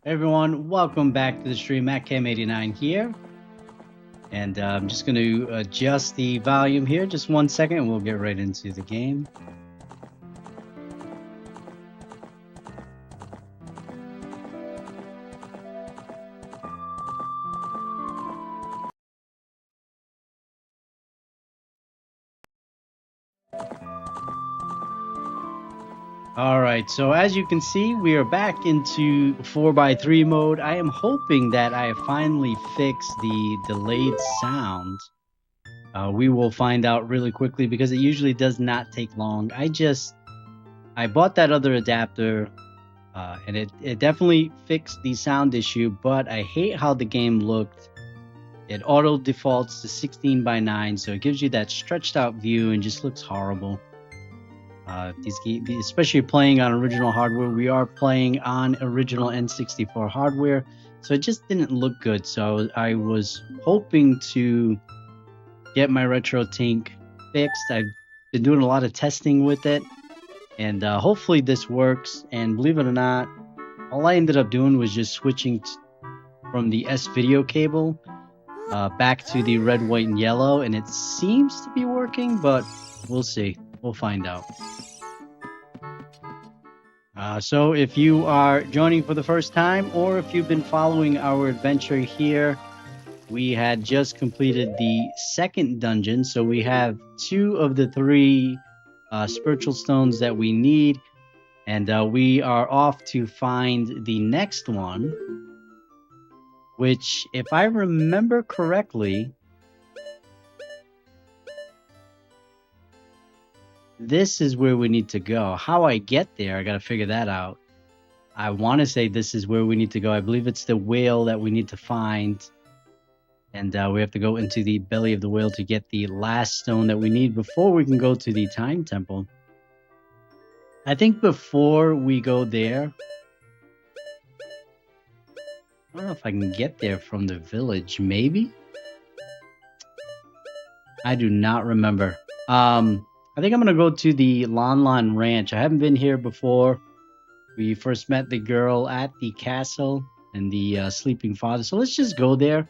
Hey everyone, welcome back to the stream. MattCam89 here, and I'm just going to adjust the volume here. Just 1 second, and we'll get right into the game. All right, so as you can see, we are back into 4x3 mode. I am hoping that I have finally fixed the delayed sound. We will find out really quickly because it usually does not take long. I bought that other adapter, and it definitely fixed the sound issue, but I hate how the game looked. It auto defaults to 16:9, so it gives you that stretched out view and just looks horrible. Especially playing on original hardware. We are playing on original N64 hardware, so it just didn't look good. So I was hoping to get my RetroTink fixed. I've been doing a lot of testing with it, and hopefully this works. And believe it or not, all I ended up doing was just switching from the S-video cable back to the red, white, and yellow, and it seems to be working, but we'll see. We'll find out. So if you are joining for the first time, or if you've been following our adventure here, we had just completed the second dungeon. So we have 2 of the 3 spiritual stones that we need, and we are off to find the next one, which, if I remember correctly, this is where we need to go. How I get there, I got to figure that out. I want to say this is where we need to go. I believe it's the whale that we need to find. And we have to go into the belly of the whale to get the last stone that we need before we can go to the time temple. I think before we go there, I don't know if I can get there from the village. Maybe? I do not remember. I think I'm going to go to the Lon Lon Ranch. I haven't been here before. We first met the girl at the castle and the sleeping father. So let's just go there.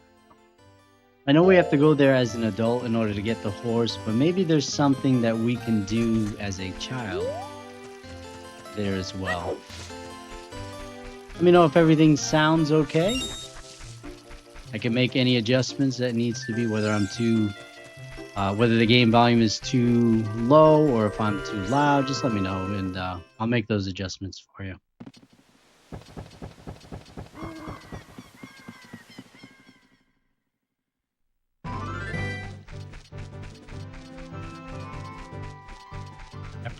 I know we have to go there as an adult in order to get the horse, but maybe there's something that we can do as a child there as well. Let me know if everything sounds okay. I can make any adjustments that needs to be, whether the game volume is too low or if I'm too loud. Just let me know, and I'll make those adjustments for you.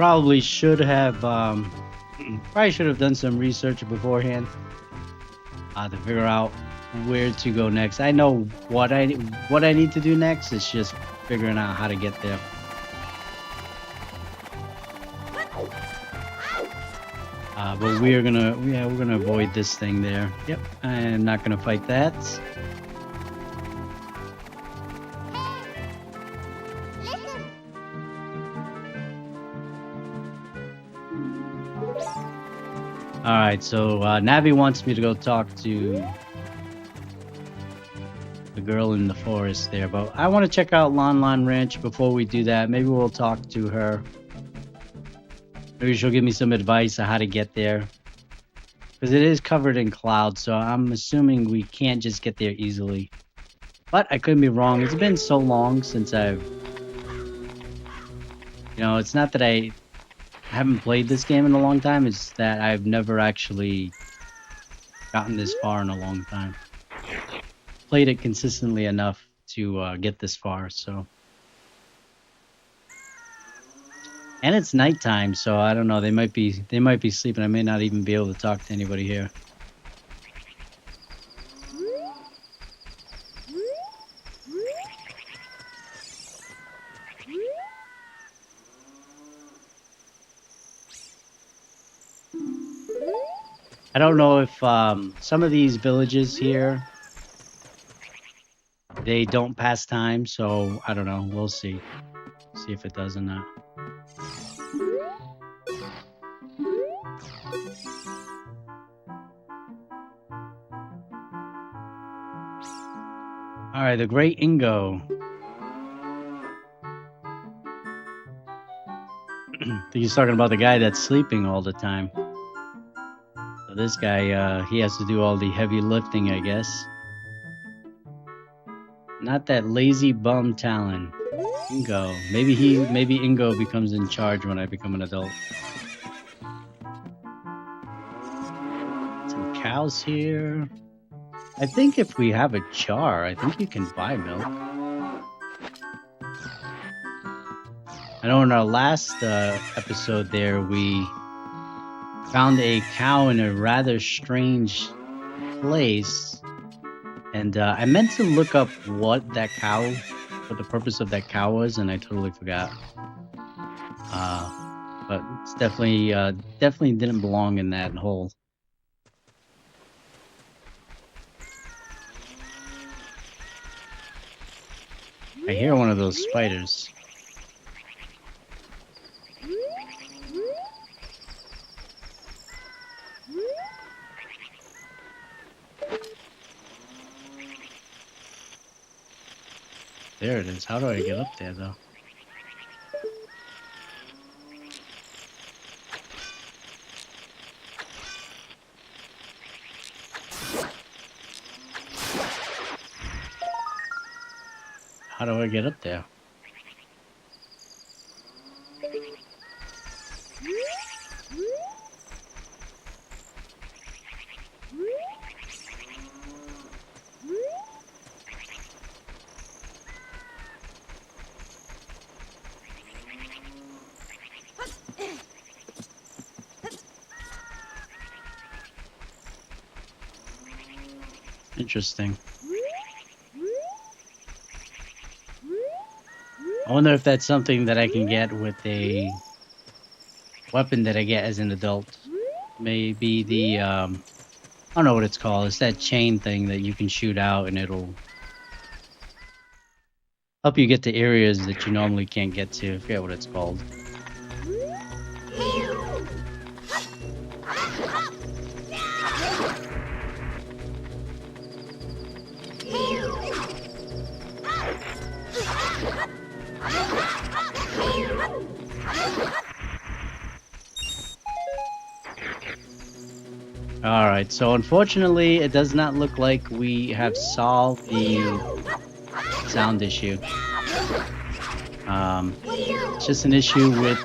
probably should have done some research beforehand to figure out where to go next. I know what I need to do next. It's just figuring out how to get there. But we're gonna avoid this thing there. Yep, I'm not gonna fight that. All right, so Navi wants me to go talk to the girl in the forest there, but I want to check out Lon Lon Ranch before we do that. Maybe we'll talk to her. Maybe she'll give me some advice on how to get there. Because it is covered in clouds, so I'm assuming we can't just get there easily. But I could be wrong. It's been so long since I've... it's not that I haven't played this game in a long time. It's that I've never actually gotten this far in a long time. Played it consistently enough to get this far, so... And it's nighttime, so I don't know. They might be sleeping. I may not even be able to talk to anybody here. I don't know if some of these villages here, they don't pass time, so I don't know. We'll see. See if it does or not. Alright, the Great Ingo. I think he's talking about the guy that's sleeping all the time. So this guy, he has to do all the heavy lifting, I guess. Not that lazy bum Talon. Ingo. Maybe Ingo becomes in charge when I become an adult. Some cows here. I think if we have a jar, I think you can buy milk. I know in our last episode there, we found a cow in a rather strange place. And I meant to look up what the purpose of that cow was, and I totally forgot. But it's definitely didn't belong in that hole. I hear one of those spiders. There it is. How do I get up there, though? How do I get up there? Interesting. I wonder if that's something that I can get with a weapon that I get as an adult. Maybe the, I don't know what it's called. It's that chain thing that you can shoot out and it'll help you get to areas that you normally can't get to. I forget what it's called. Alright, so unfortunately it does not look like we have solved the sound issue. It's just an issue with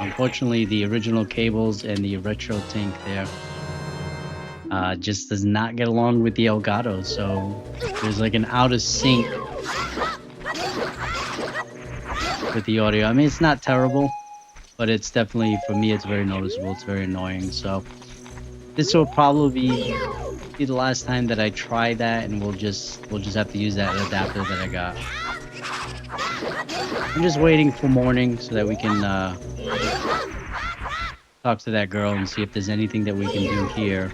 unfortunately the original cables and the retro tank there. Just does not get along with the Elgato, so there's like an out of sync with the audio. I mean, it's not terrible, but it's definitely, for me, it's very noticeable. It's very annoying. So this will probably be the last time that I try that, and we'll just have to use that adapter that I got. I'm just waiting for morning so that we can talk to that girl and see if there's anything that we can do here.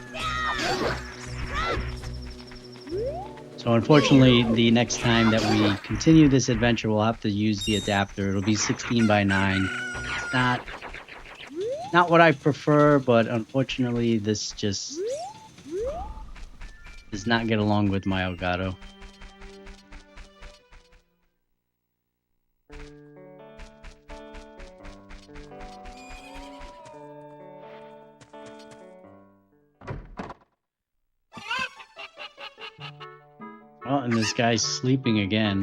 So unfortunately, the next time that we continue this adventure, we'll have to use the adapter. It'll be 16:9. It's not what I prefer, but unfortunately, this just does not get along with my Elgato. Oh, and this guy's sleeping again.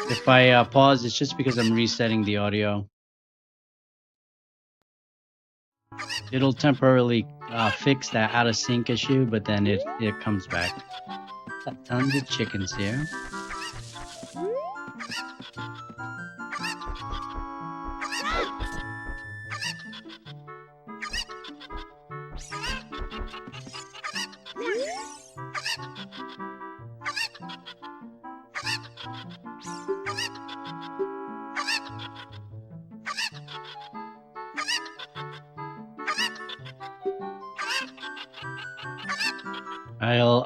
If I pause, it's just because I'm resetting the audio. It'll temporarily fix that out of sync issue, but then it comes back. Got tons of chickens here.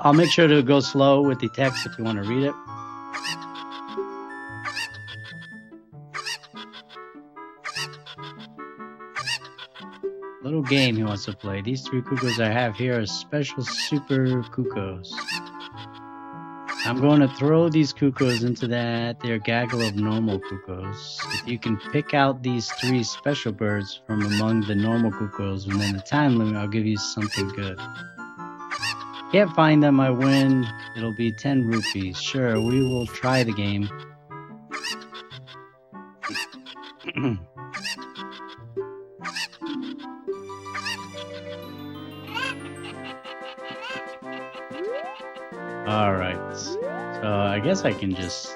I'll make sure to go slow with the text if you want to read it. Little game he wants to play. These 3 cuckoos I have here are special super cuckoos. I'm going to throw these cuckoos into their gaggle of normal cuckoos. If you can pick out these 3 special birds from among the normal cuckoos within the time limit, I'll give you something good. Can't find them, I win. It'll be 10 rupees. Sure, we will try the game. Alright. So I guess I can just...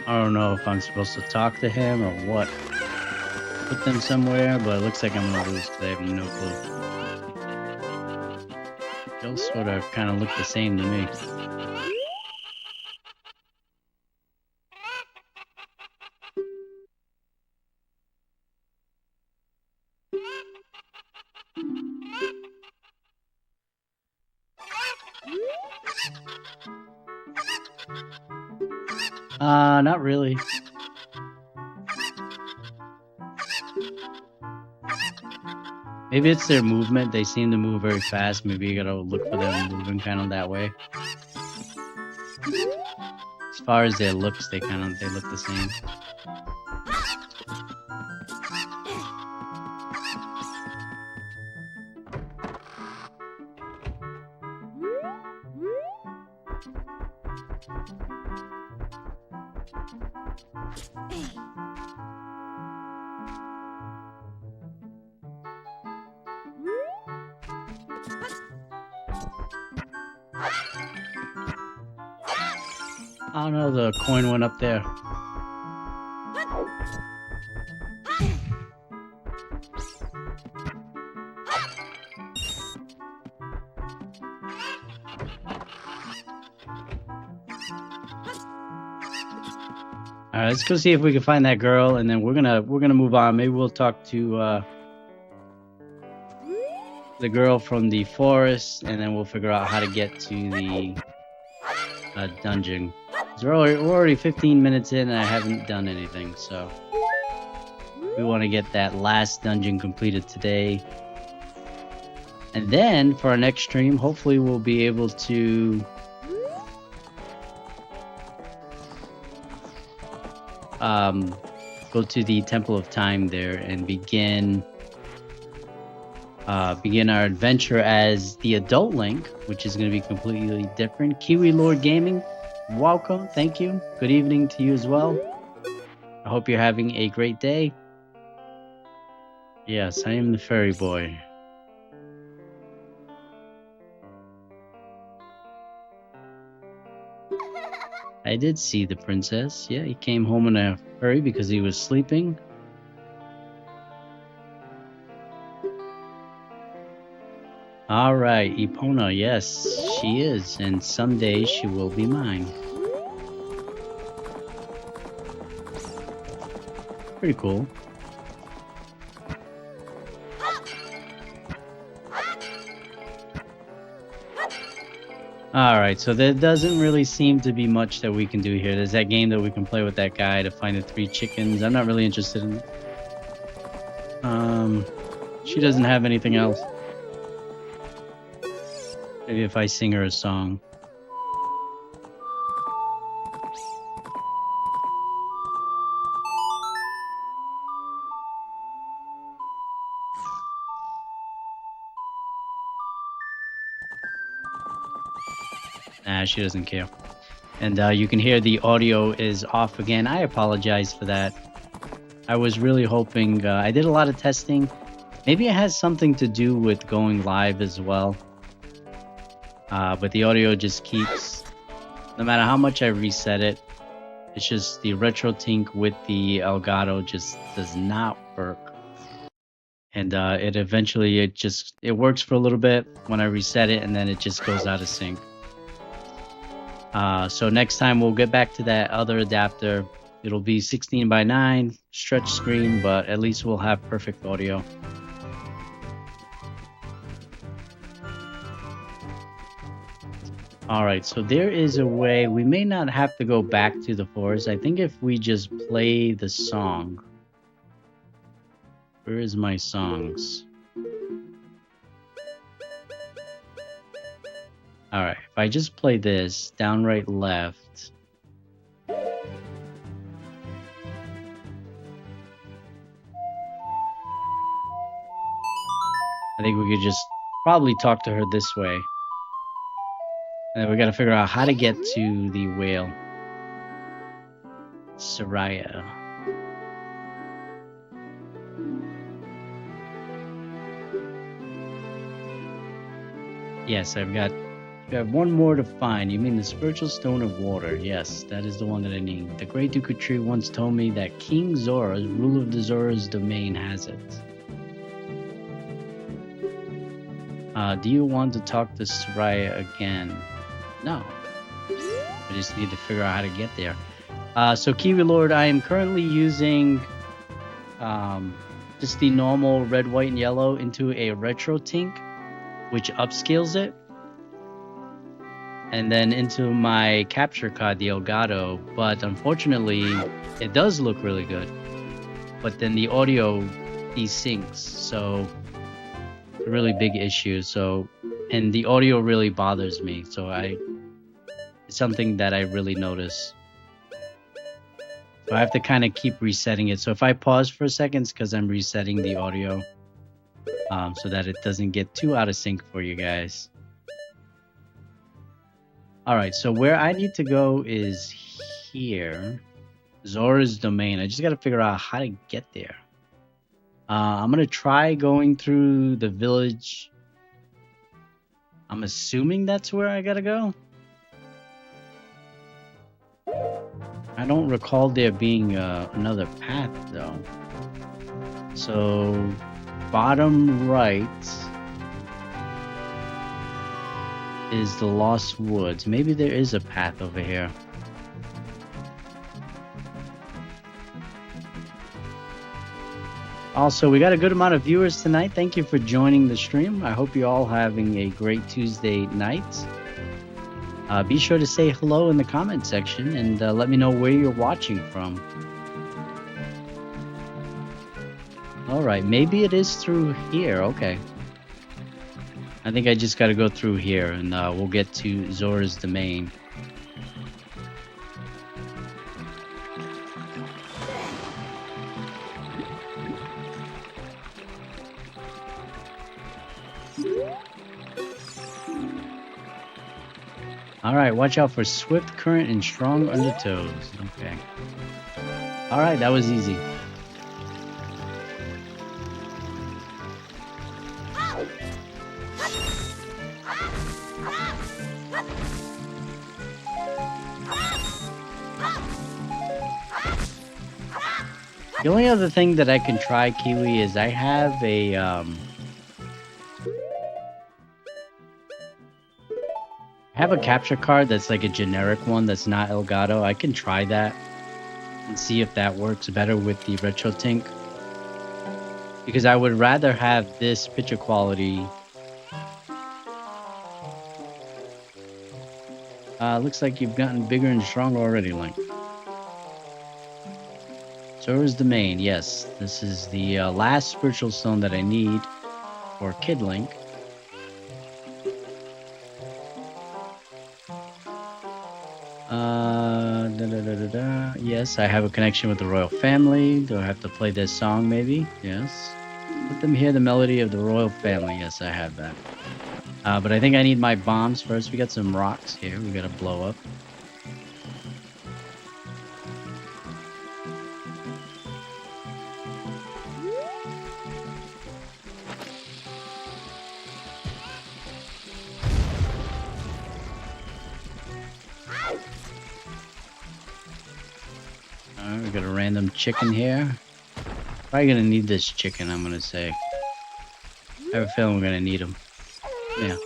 I don't know if I'm supposed to talk to him or what. Put them somewhere, but it looks like I'm gonna lose because I have no clue. They'll sort of kind of look the same to me. Not really. Maybe it's their movement. They seem to move very fast. Maybe you gotta look for them moving kind of that way. As far as their looks, they look the same. Oh no, the coin went up there. Alright, let's go see if we can find that girl, and then we're gonna move on. Maybe we'll talk to the girl from the forest, and then we'll figure out how to get to the dungeon. We're already 15 minutes in, and I haven't done anything, so we want to get that last dungeon completed today. And then for our next stream, hopefully we'll be able to go to the Temple of Time there and begin our adventure as the adult Link, which is going to be completely different. Kiwi Lord Gaming, welcome, thank you. Good evening to you as well. I hope you're having a great day. Yes, I am the fairy boy. I did see the princess. Yeah, he came home in a hurry because he was sleeping. All right, Epona, yes, she is, and someday she will be mine. Pretty cool. All right, so there doesn't really seem to be much that we can do here. There's that game that we can play with that guy to find the 3 chickens. I'm not really interested in it. She doesn't have anything else. Maybe if I sing her a song. Nah, she doesn't care. And you can hear the audio is off again. I apologize for that. I was really hoping, I did a lot of testing. Maybe it has something to do with going live as well. But the audio just keeps, no matter how much I reset it, it's just the retro tink with the Elgato just does not work. And it eventually, it works for a little bit when I reset it, and then it just goes out of sync. So next time we'll get back to that other adapter. It'll be 16:9 stretch screen, but at least we'll have perfect audio. All right, so there is a way. We may not have to go back to the forest. I think if we just play the song. Where is my songs? All right, if I just play this down, right, left. I think we could just probably talk to her this way. And we got to figure out how to get to the whale. Soraya. Yes, I've got one more to find. You mean the spiritual stone of water? Yes, that is the one that I need. The great Duke of Tree once told me that King Zora, ruler of the Zora's domain, has it. Do you want to talk to Soraya again? No. I just need to figure out how to get there. So Kiwi Lord, I am currently using just the normal red, white, and yellow into a retro tink, which upscales it. And then into my capture card, the Elgato. But unfortunately, it does look really good. But then the audio desyncs. So a really big issue. And the audio really bothers me. So it's something that I really notice. So I have to kind of keep resetting it. So if I pause for a second, it's because I'm resetting the audio so that it doesn't get too out of sync for you guys. All right, so where I need to go is here. Zora's domain. I just got to figure out how to get there. I'm going to try going through the village. I'm assuming that's where I got to go. I don't recall there being another path, though. So, bottom right is the Lost Woods. Maybe there is a path over here. Also, we got a good amount of viewers tonight. Thank you for joining the stream. I hope you're all having a great Tuesday night. Be sure to say hello in the comment section and let me know where you're watching from. All right, maybe it is through here. Okay. I think I just got to go through here and we'll get to Zora's domain. All right, watch out for swift current and strong undertows. Okay. All right, that was easy. The only other thing that I can try, Kiwi, is I have a capture card that's like a generic one that's not Elgato. I can try that and see if that works better with the Retro Tink. Because I would rather have this picture quality. Looks like you've gotten bigger and stronger already, Link. So is the main. Yes, this is the last spiritual stone that I need for Kid Link. Yes, I have a connection with the royal family. Do I have to play this song maybe? Yes. Let them hear the melody of the royal family. Yes, I have that. But I think I need my bombs first. We got some rocks here. We gotta blow up. Alright, we got a random chicken here. Probably gonna need this chicken, I'm gonna say. I have a feeling we're gonna need him. Yeah.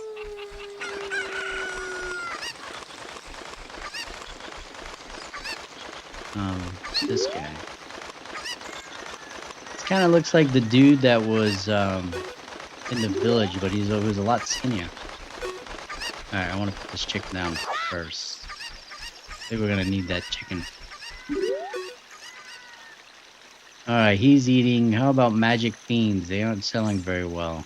This guy. This kind of looks like the dude that was in the village, but he was a lot skinnier. Alright, I want to put this chicken down first. I think we're gonna need that chicken. Alright, he's eating. How about magic fiends? They aren't selling very well.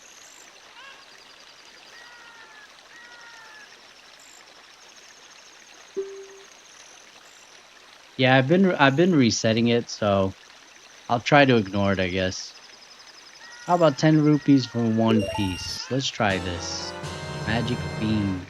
Yeah, I've been resetting it, so I'll try to ignore it, I guess. How about 10 rupees for one piece? Let's try this. Magic fiend.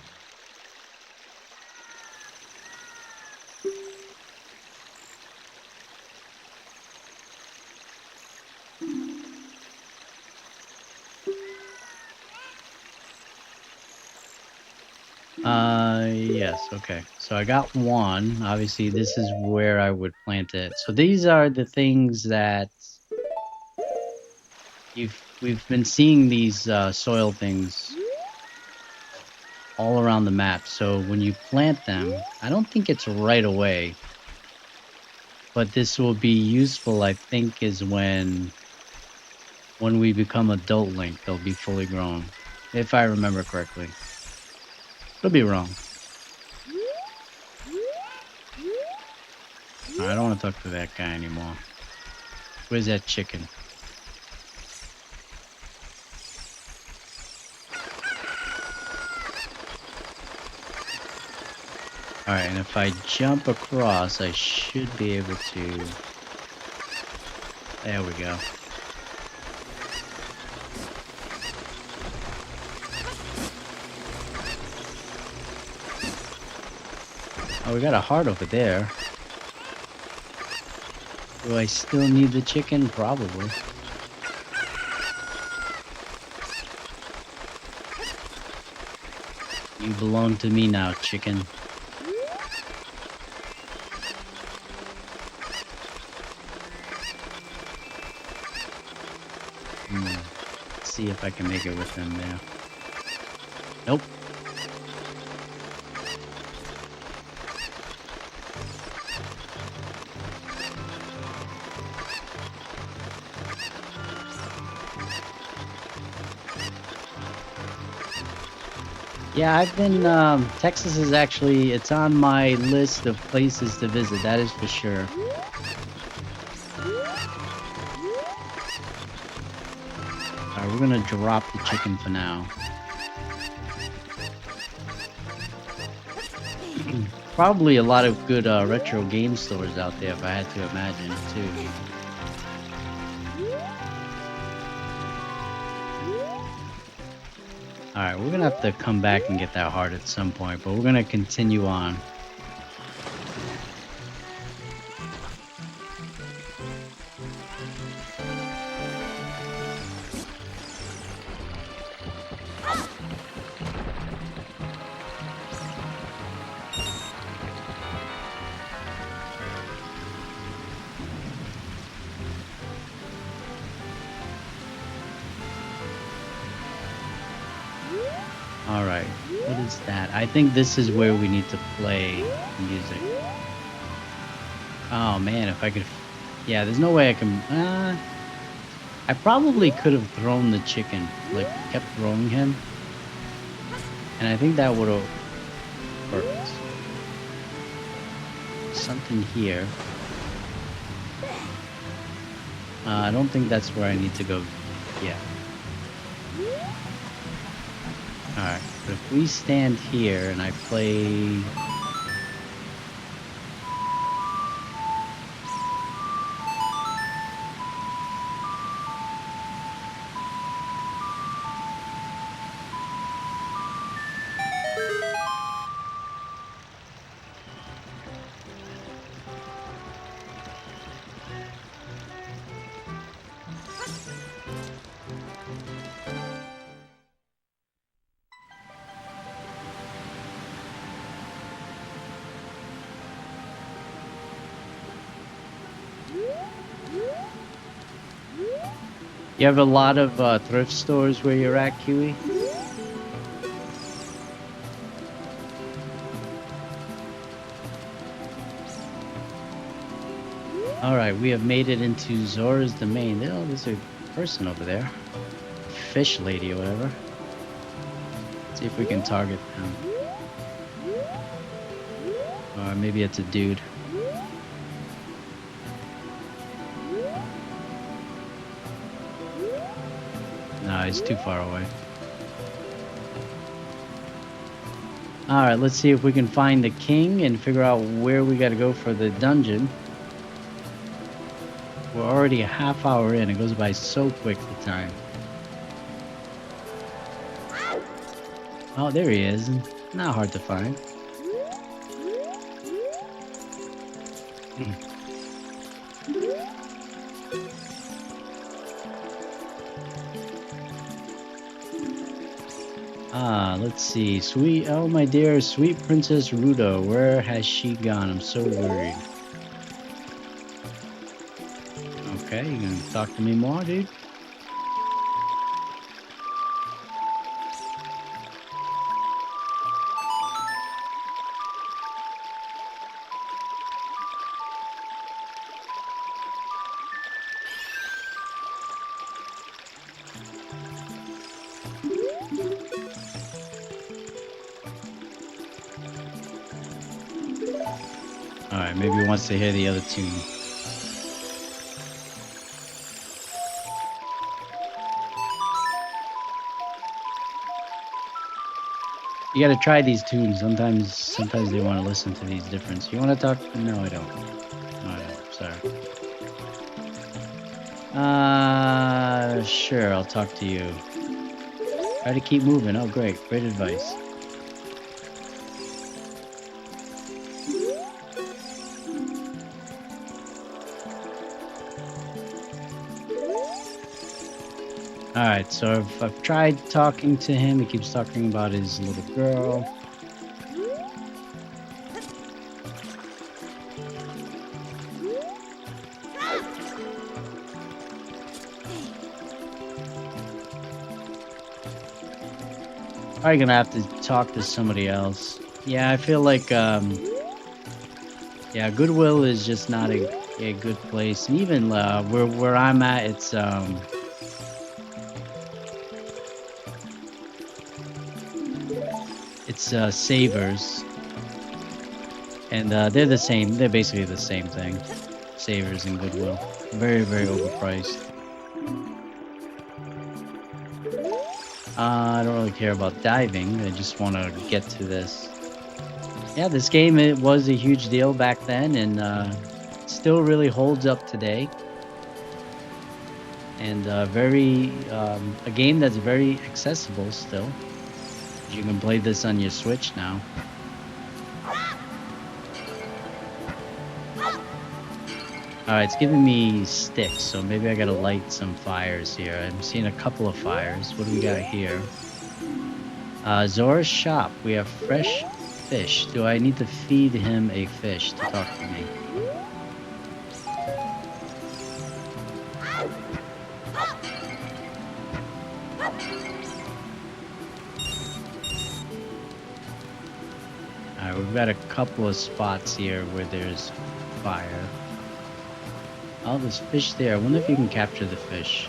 Yes, okay. So I got one. Obviously, this is where I would plant it. So these are the things that we've been seeing these soil things all around the map. So when you plant them, I don't think it's right away. But this will be useful, I think, is when we become adult Link, they'll be fully grown. If I remember correctly. Could be wrong. I don't want to talk to that guy anymore. Where's that chicken? Alright, and if I jump across, I should be able to... There we go. Oh, we got a heart over there. Do I still need the chicken? Probably. You belong to me now, chicken. Let's see if I can make it with them there. Nope. Yeah, I've been, Texas is actually, it's on my list of places to visit, that is for sure. Alright, we're gonna drop the chicken for now. Probably a lot of good retro game stores out there, if I had to imagine, too. Alright, we're gonna have to come back and get that heart at some point, but we're gonna continue on. All right. What is that? I think this is where we need to play music. Oh man, if I could. Yeah, there's no way I can. I probably could have thrown the chicken, like kept throwing him, and I think that would have worked. Something here. I don't think that's where I need to go yet. Alright, but if we stand here and I play... You have a lot of thrift stores where you're at, Kiwi? Alright, we have made it into Zora's domain. Oh, there's a person over there. Fish lady or whatever. See if we can target them. Or maybe it's a dude. No, he's too far away. Alright, let's see if we can find the king and figure out where we gotta go for the dungeon. We're already a half hour in. It goes by so quick, the time. Oh, there he is. Not hard to find. Let's see. Sweet, oh my dear, sweet Princess Rudo. Where has she gone? I'm so worried. Okay, you gonna talk to me more, dude? Alright, maybe he wants to hear the other tune. You gotta try these tunes. Sometimes they want to listen to these different. You want to talk? No, I don't. No, I don't. Sorry. Sure, I'll talk to you. Try to keep moving. Oh, great. Great advice. Alright, so I've tried talking to him. He keeps talking about his little girl. Probably gonna have to talk to somebody else. Yeah, I feel like, yeah, Goodwill is just not a good place. And even where I'm at, it's Savers, and they're the same. They're basically the same thing. Savers and Goodwill, very, very overpriced. I don't really care about diving. I just want to get to this. Yeah, this game, it was a huge deal back then, and still really holds up today. And a game that's very accessible still. You can play this on your Switch now. Alright, it's giving me sticks, so maybe I gotta light some fires here. I'm seeing a couple of fires. What do we got here? Zora's shop. We have fresh fish. Do I need to feed him a fish to talk to me? Alright, we've got a couple of spots here where there's fire. Oh, there's fish there. I wonder if you can capture the fish.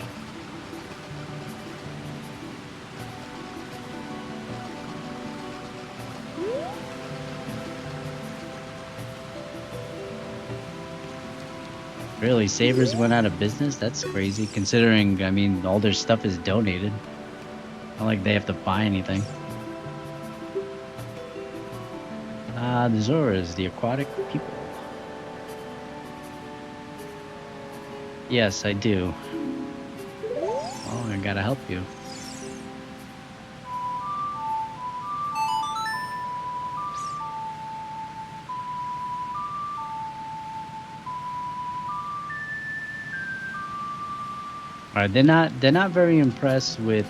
Really, Savers went out of business? That's crazy, considering, I mean, all their stuff is donated. Not like they have to buy anything. The Zoras, the aquatic people. Yes, I do. Oh, I gotta help you. Alright, they're not very impressed with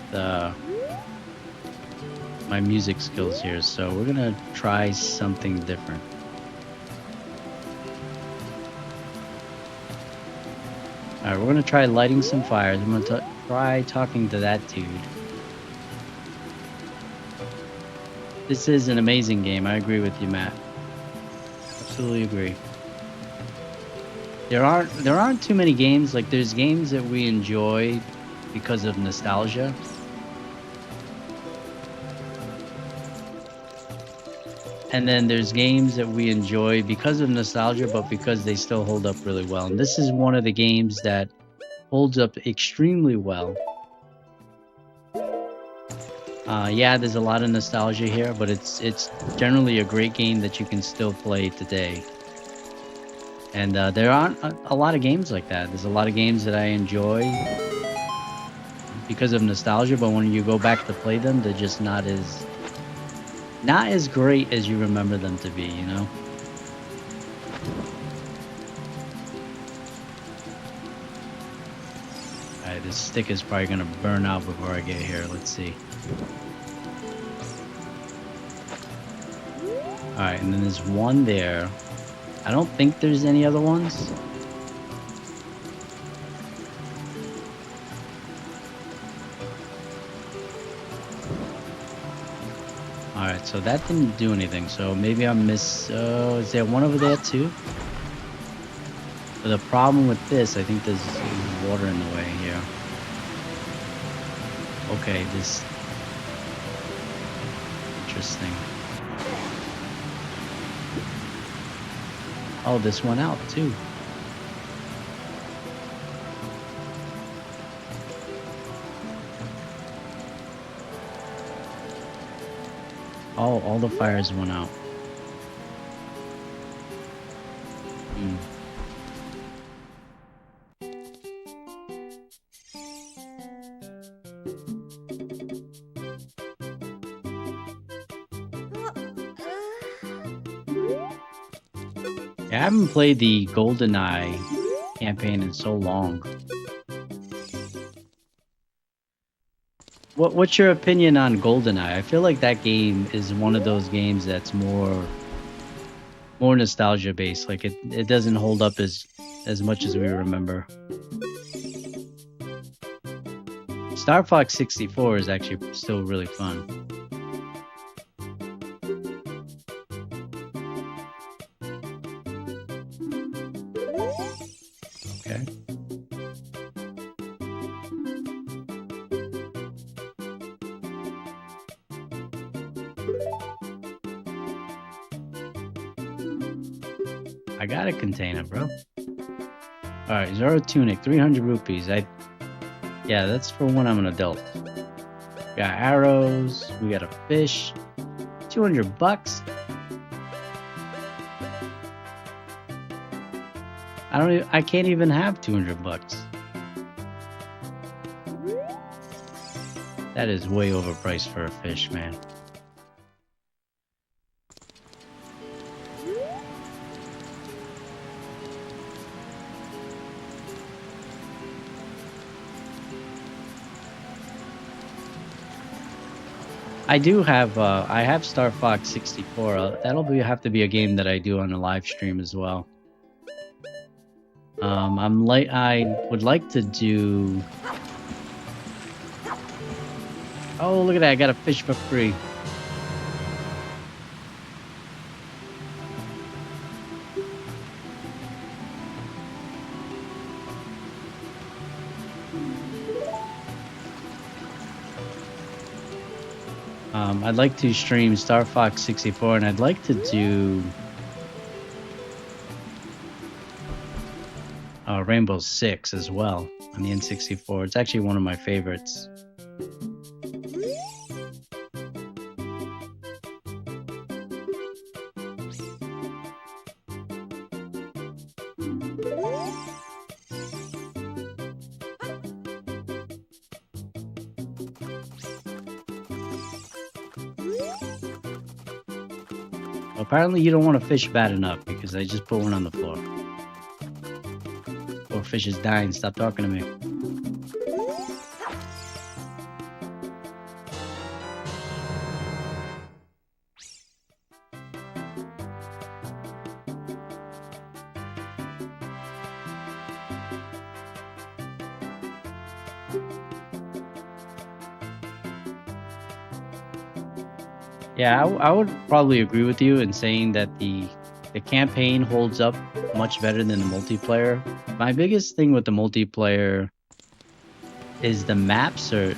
my music skills here, so we're gonna try something different. Alright, we're gonna try lighting some fires. I'm gonna try talking to that dude. This is an amazing game. I agree with you, Matt. Absolutely agree. There aren't too many games. Like, there's games that we enjoy because of nostalgia. And then there's games that we enjoy because of nostalgia, but because they still hold up really well. And this is one of the games that holds up extremely well. Yeah, there's a lot of nostalgia here, but it's generally a great game that you can still play today. And there aren't a lot of games like that. There's a lot of games that I enjoy because of nostalgia, but when you go back to play them, they're just not as great as you remember them to be, you know? Alright, this stick is probably gonna burn out before I get here. Let's see. Alright, and then there's one there. I don't think there's any other ones. Alright, so that didn't do anything, so maybe I miss... is there one over there too? But the problem with this, I think there's water in the way here. Okay, this... Interesting. Oh, this went out too. Oh, all the fires went out. Yeah, I haven't played the GoldenEye campaign in so long. What's your opinion on GoldenEye? I feel like that game is one of those games that's more nostalgia based. Like it doesn't hold up as much as we remember. Star Fox 64 is actually still really fun. Okay. I got a container, bro. Alright, Zoro Tunic, 300 rupees. Yeah, that's for when I'm an adult. We got arrows, we got a fish, 200 bucks. I can't even have 200 bucks. That is way overpriced for a fish, man. I do have, I have Star Fox 64. That'll have to be a game that I do on a live stream as well. I would like to do... Oh, look at that, I got a fish for free. I'd like to stream Star Fox 64, and I'd like to do Rainbow Six as well on the N64. It's actually one of my favorites. Apparently you don't want to fish bad enough because I just put one on the floor. Poor fish is dying. Stop talking to me. Yeah, I would probably agree with you in saying that the campaign holds up much better than the multiplayer. My biggest thing with the multiplayer is the maps are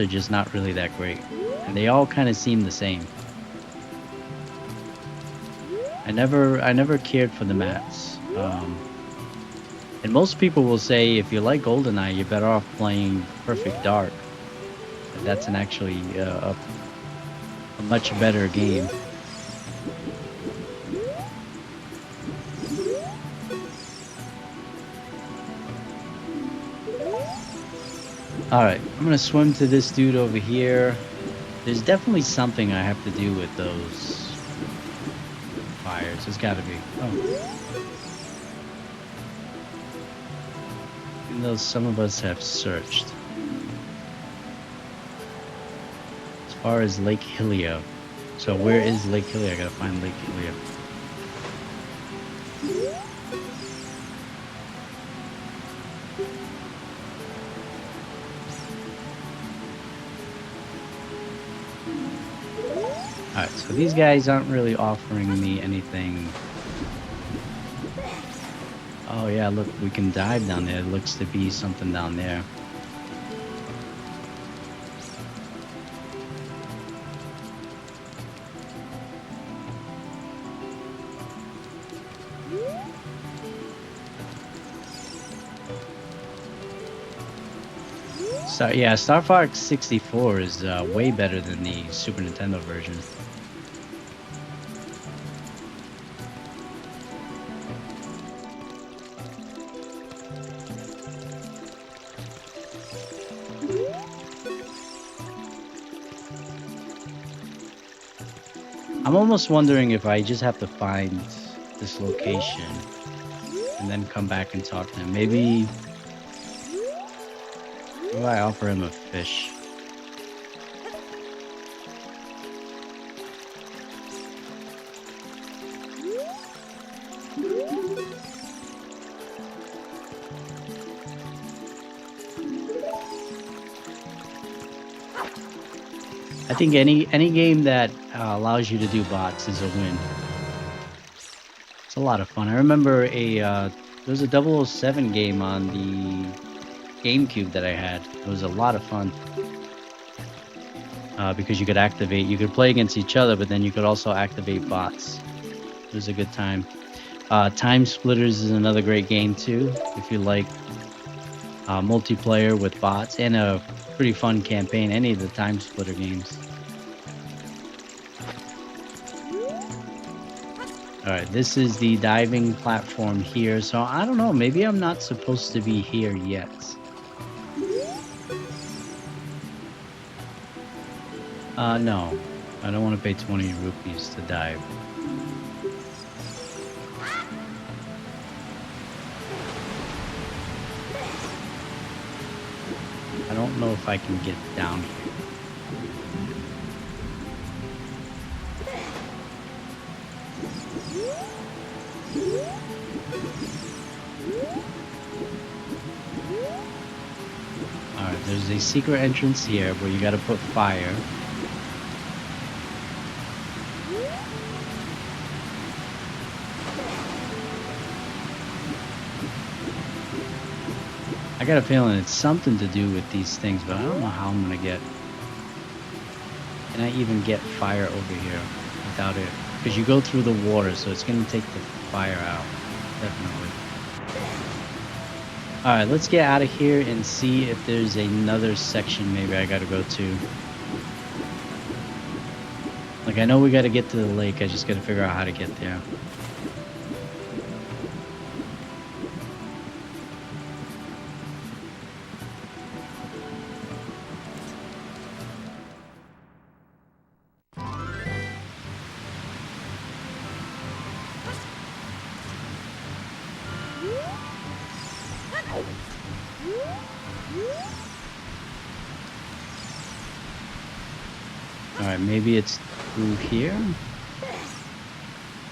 just not really that great, and they all kind of seem the same. I never cared for the maps. And most people will say if you like GoldenEye, you're better off playing Perfect Dark. That's actually a much better game. Alright, I'm gonna swim to this dude over here. There's definitely something I have to do with those fires. There's gotta be. Oh. Even though some of us have searched. As far as Lake Hylia. So where is Lake Hylia? I gotta find Lake Hylia. Alright, so these guys aren't really offering me anything. Oh yeah, look, we can dive down there. It looks to be something down there. So yeah, Star Fox 64 is way better than the Super Nintendo version. I'm almost wondering if I just have to find this location and then come back and talk to him. Maybe I offer him a fish. I think any game that allows you to do bots is a win. It's a lot of fun. I remember there was a 007 game on the GameCube that I had. It was a lot of fun because you could play against each other, but then you could also activate bots. It was a good time. Time Splitters is another great game too, if you like multiplayer with bots and a pretty fun campaign. Any of the Time Splitter games. Alright, this is the diving platform here, so I don't know, maybe I'm not supposed to be here yet. No. I don't want to pay 20 rupees to dive. I don't know if I can get down here. Alright, there's a secret entrance here where you gotta put fire. I got a feeling it's something to do with these things, but I don't know how I'm gonna get. Can I even get fire over here without it? Because you go through the water, so it's gonna take the fire out. Definitely. Alright, let's get out of here and see if there's another section maybe I gotta go to. Like, I know we gotta get to the lake, I just gotta figure out how to get there. Alright, maybe it's through here?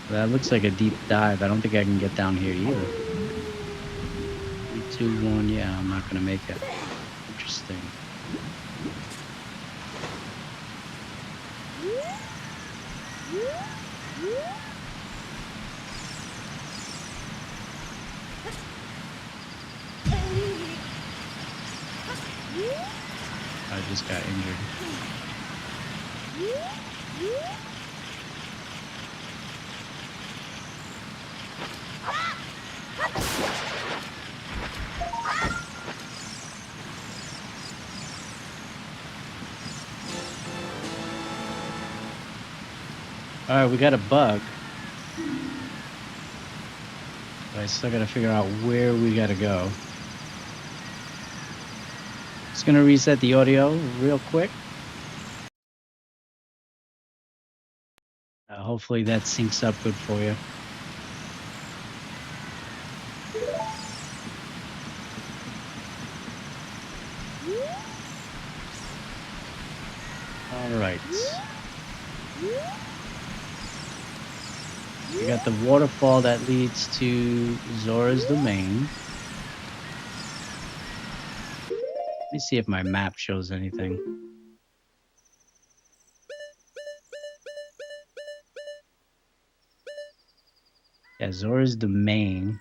That looks like a deep dive. I don't think I can get down here either. 3, 2, 1, yeah, I'm not gonna make it. Interesting. I just got injured. Alright, we got a bug. But I still gotta figure out where we gotta go. Just gonna reset the audio real quick. Hopefully that syncs up good for you. Alright. We got the waterfall that leads to Zora's Domain. Let me see if my map shows anything. Yeah, Zora's Domain.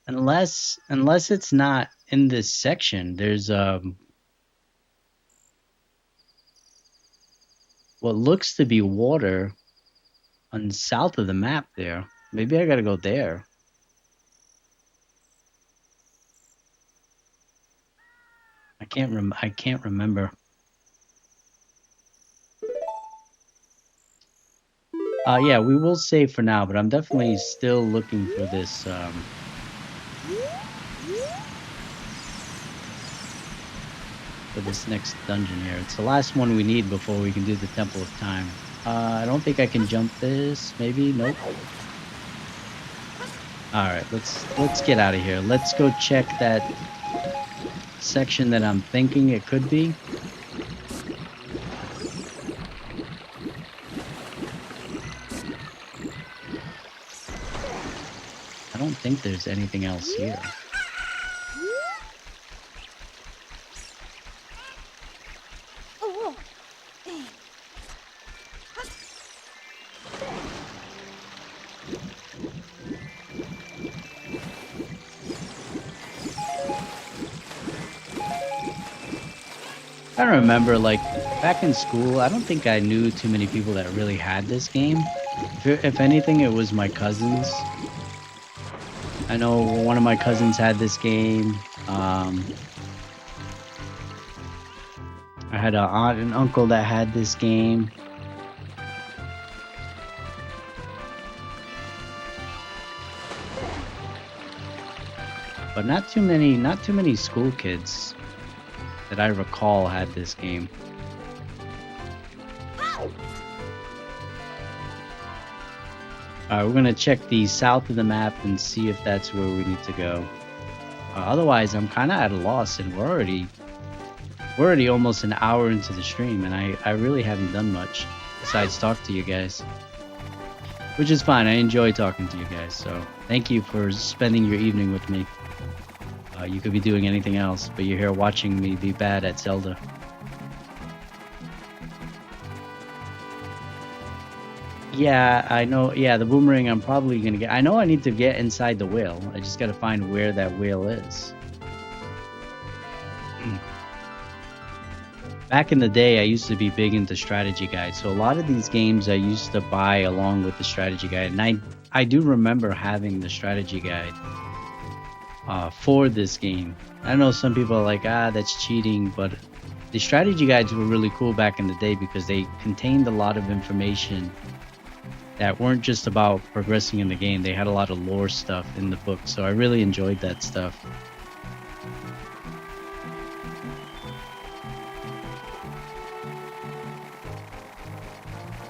Unless it's not in this section, there's what looks to be water on the south of the map there. Maybe I gotta go there. I can't remember. Yeah, we will save for now, but I'm definitely still looking for this for this next dungeon here. It's the last one we need before we can do the Temple of Time. I don't think I can jump this. Maybe? Nope. Alright, let's get out of here. Let's go check that section that I'm thinking it could be. I don't think there's anything else here. I don't remember, like, back in school, I don't think I knew too many people that really had this game. If anything, it was my cousins. I know one of my cousins had this game. I had an aunt and uncle that had this game. But not too many school kids that I recall had this game. Alright, we're gonna check the south of the map and see if that's where we need to go. Otherwise, I'm kind of at a loss, and we're already almost an hour into the stream, and I really haven't done much besides talk to you guys. Which is fine, I enjoy talking to you guys, so thank you for spending your evening with me. You could be doing anything else, but you're here watching me be bad at Zelda. Yeah, I know. Yeah, the boomerang I'm probably gonna get. I know I need to get inside the whale. I just gotta find where that whale is. Back in the day, I used to be big into strategy guides. So a lot of these games I used to buy along with the strategy guide. And I do remember having the strategy guide for this game. I know some people are like, that's cheating, but the strategy guides were really cool back in the day because they contained a lot of information that weren't just about progressing in the game. They had a lot of lore stuff in the book. So I really enjoyed that stuff.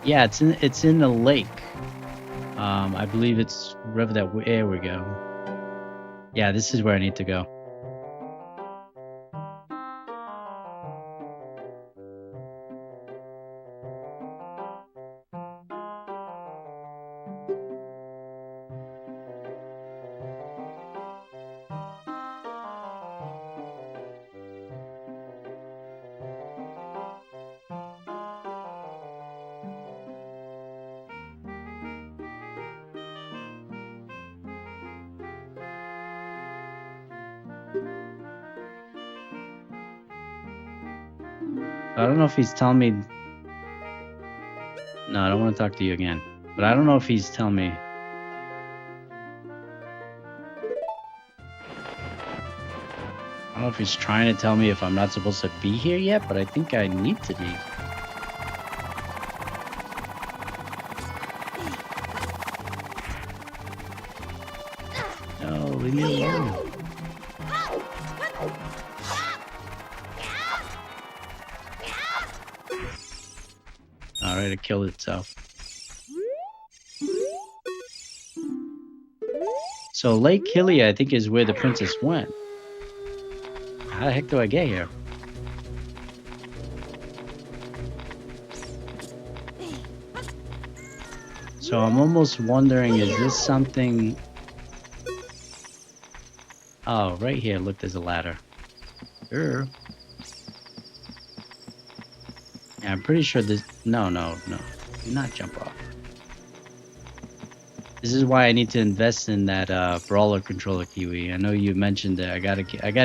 Yeah, it's in the lake. I believe it's wherever there we go. Yeah, this is where I need to go. I don't know if he's telling me. No, I don't want to talk to you again. But I don't know if he's telling me. I don't know if he's trying to tell me if I'm not supposed to be here yet, but I think I need to be. No, leave me alone. Alright, it killed itself. So Lake Hylia, I think, is where the princess went. How the heck do I get here? So I'm almost wondering, is this something... Oh, right here, look, there's a ladder. Sure. Yeah, I'm pretty sure this... No. Do not jump off. This is why I need to invest in that brawler controller, Kiwi. I know you mentioned it. I gotta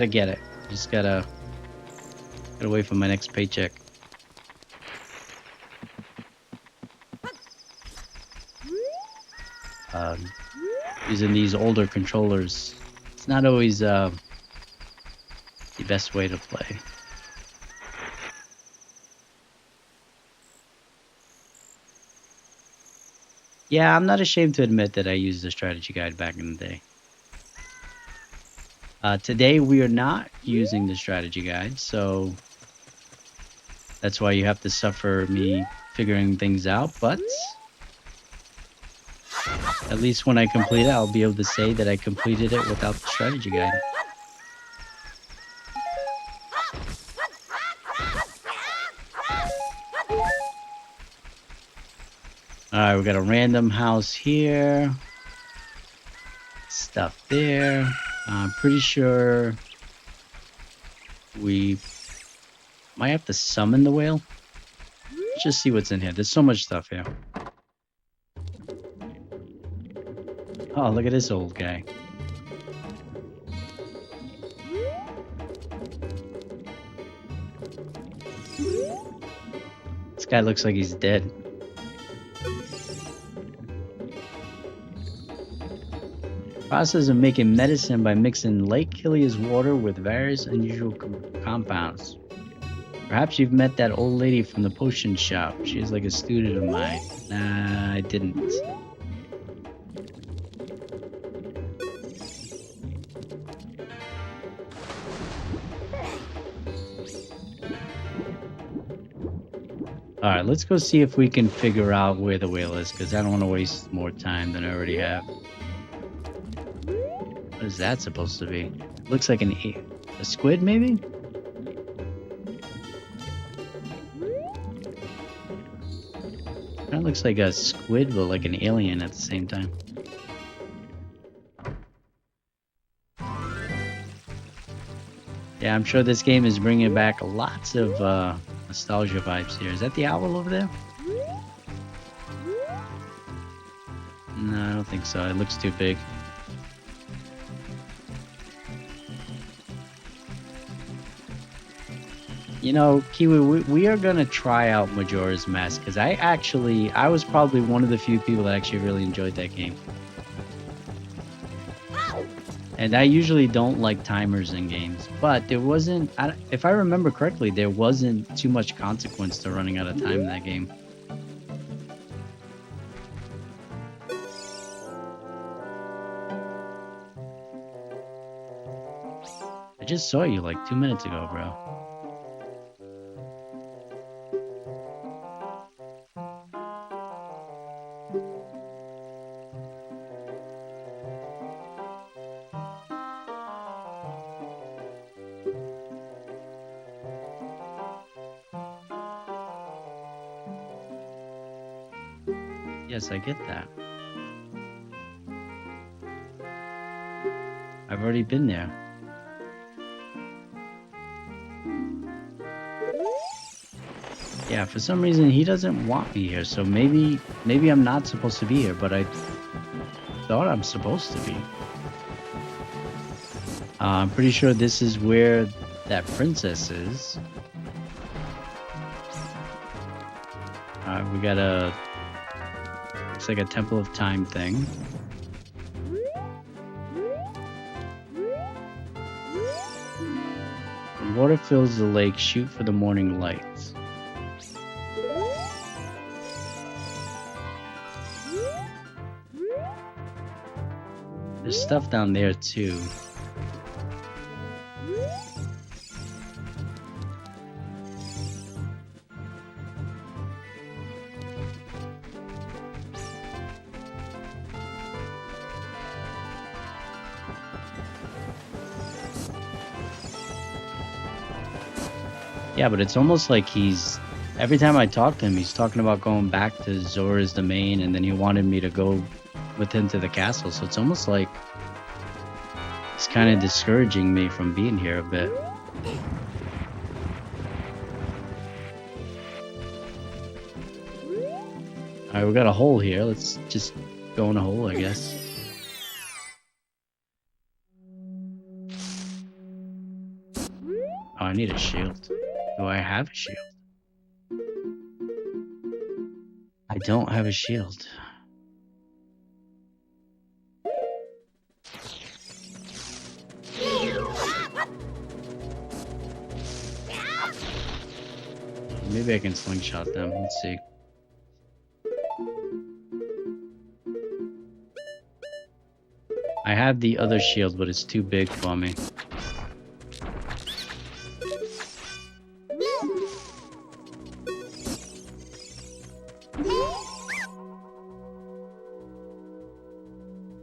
get it. Just gotta wait for my next paycheck. Using these older controllers, it's not always the best way to play. Yeah, I'm not ashamed to admit that I used the strategy guide back in the day. Today we are not using the strategy guide, so that's why you have to suffer me figuring things out, but at least when I complete it, I'll be able to say that I completed it without the strategy guide. Alright, we got a random house here. Stuff there. I'm pretty sure we might have to summon the whale. Let's just see what's in here. There's so much stuff here. Oh, look at this old guy. This guy looks like he's dead. Process of making medicine by mixing Lake Hylia's water with various unusual compounds. Perhaps you've met that old lady from the potion shop. She is like a student of mine. Nah, I didn't. Alright, let's go see if we can figure out where the whale is, because I don't want to waste more time than I already have. What is that supposed to be? Looks like a squid, maybe? That looks like a squid, but like an alien at the same time. Yeah, I'm sure this game is bringing back lots of nostalgia vibes here. Is that the owl over there? No, I don't think so. It looks too big. You know, Kiwi, we are gonna try out Majora's Mask because I was probably one of the few people that actually really enjoyed that game. And I usually don't like timers in games, but there wasn't, if I remember correctly, there wasn't too much consequence to running out of time in that game. I just saw you like 2 minutes ago, bro. Yes, I get that. I've already been there. Yeah, for some reason he doesn't want me here, so maybe I'm not supposed to be here, but I thought I'm supposed to be. I'm pretty sure this is where that princess is. We got a, looks like a Temple of Time thing. When water fills the lake, shoot for the morning lights. There's stuff down there too. Yeah, but it's almost like every time I talk to him, he's talking about going back to Zora's domain, and then he wanted me to go with him to the castle. So it's almost like it's kind of discouraging me from being here a bit. Alright, we got a hole here. Let's just go in a hole, I guess. Oh, I need a shield. Do I have a shield? I don't have a shield. Maybe I can slingshot them. Let's see. I have the other shield, but it's too big for me.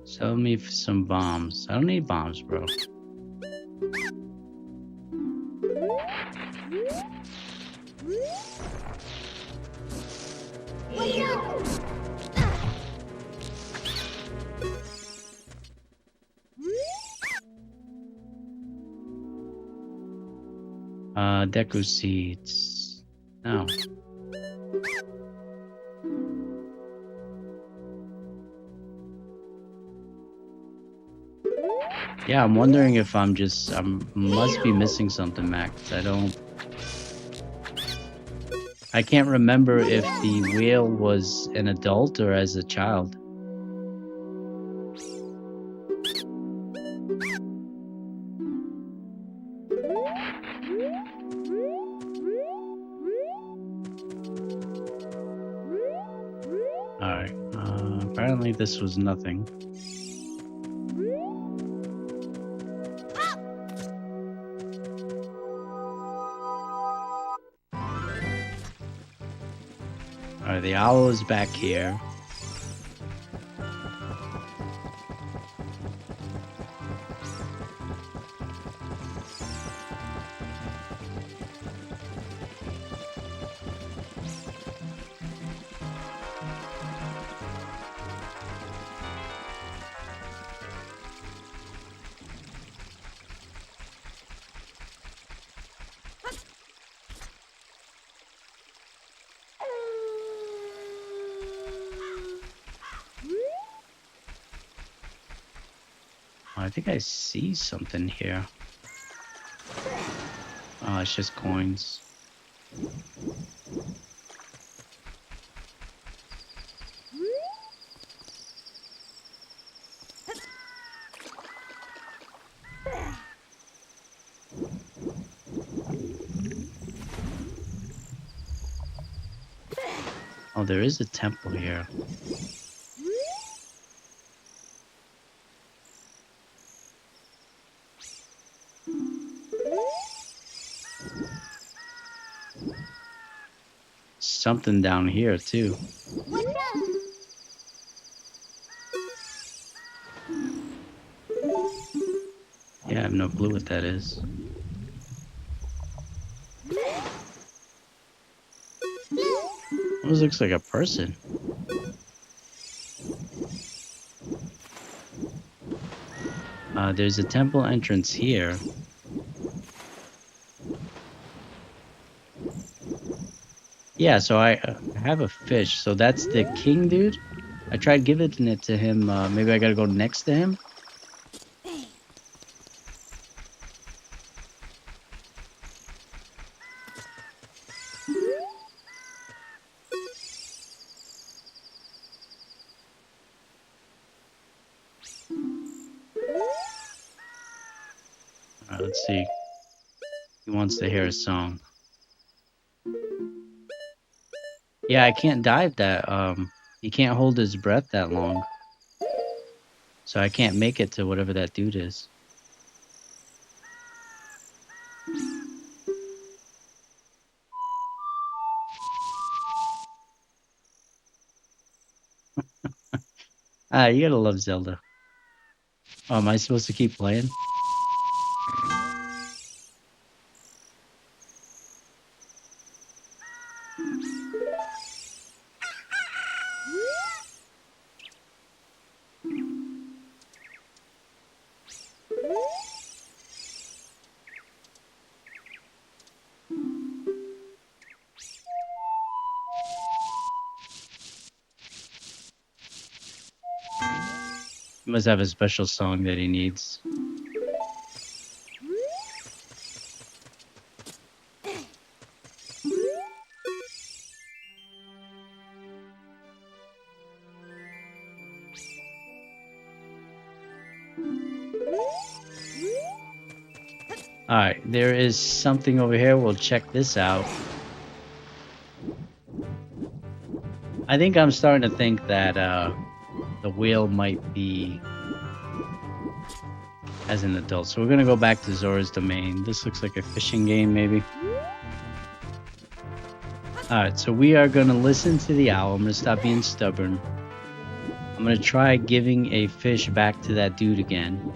Sell me some bombs. I don't need bombs, bro. Deku seeds. No. Yeah, I'm wondering if I must be missing something, Max. I can't remember if the whale was an adult or as a child. Alright, apparently this was nothing. Alright, the owl is back here. I think I see something here. Oh, it's just coins. Oh, there is a temple here. Something down here too. Yeah, I have no clue what that is. Almost looks like a person. There's a temple entrance here. Yeah, so I have a fish. So that's the king dude. I tried giving it to him. Maybe I gotta go next to him. Let's see. He wants to hear a song. Yeah, I can't dive that. He can't hold his breath that long. So I can't make it to whatever that dude is. You gotta love Zelda. Oh, am I supposed to keep playing? He must have a special song that he needs. Alright, there is something over here. We'll check this out. I think I'm starting to think that the whale might be as an adult. So we're gonna go back to Zora's Domain. This looks like a fishing game, maybe. Alright, so we are gonna listen to the owl. I'm gonna stop being stubborn. I'm gonna try giving a fish back to that dude again.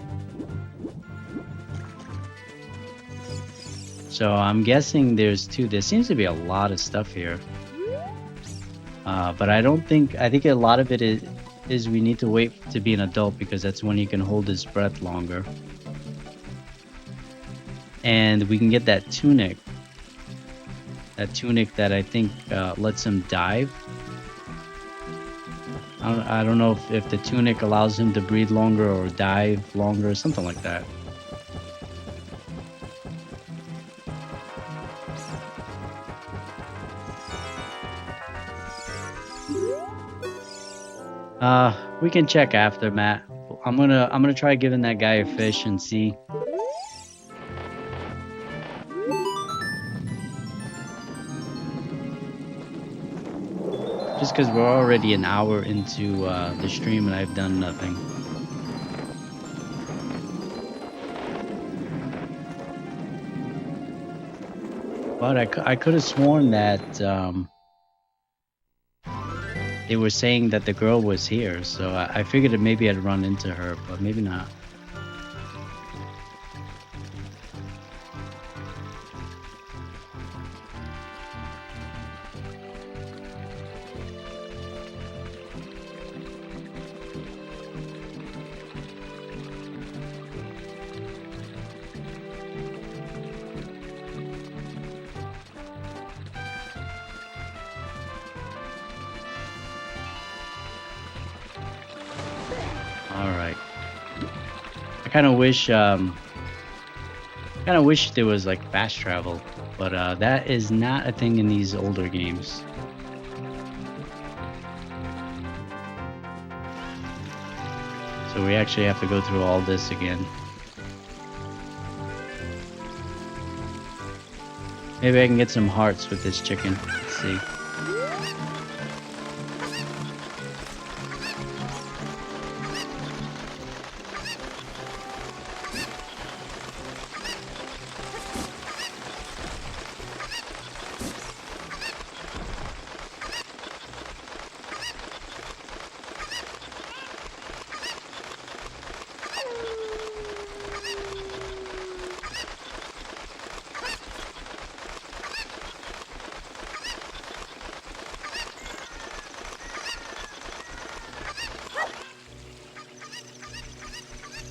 So I'm guessing there's two. There seems to be a lot of stuff here. But I think a lot of it is we need to wait to be an adult because that's when he can hold his breath longer. And we can get that tunic. That tunic that I think lets him dive. I don't know if the tunic allows him to breathe longer or dive longer, something like that. We can check after, Matt. I'm gonna try giving that guy a fish and see. Just because we're already an hour into the stream and I've done nothing. But I could have sworn that they were saying that the girl was here, so I figured that maybe I'd run into her, but maybe not. kind of wish there was like fast travel, but that is not a thing in these older games. So we actually have to go through all this again. Maybe I can get some hearts with this chicken. Let's see.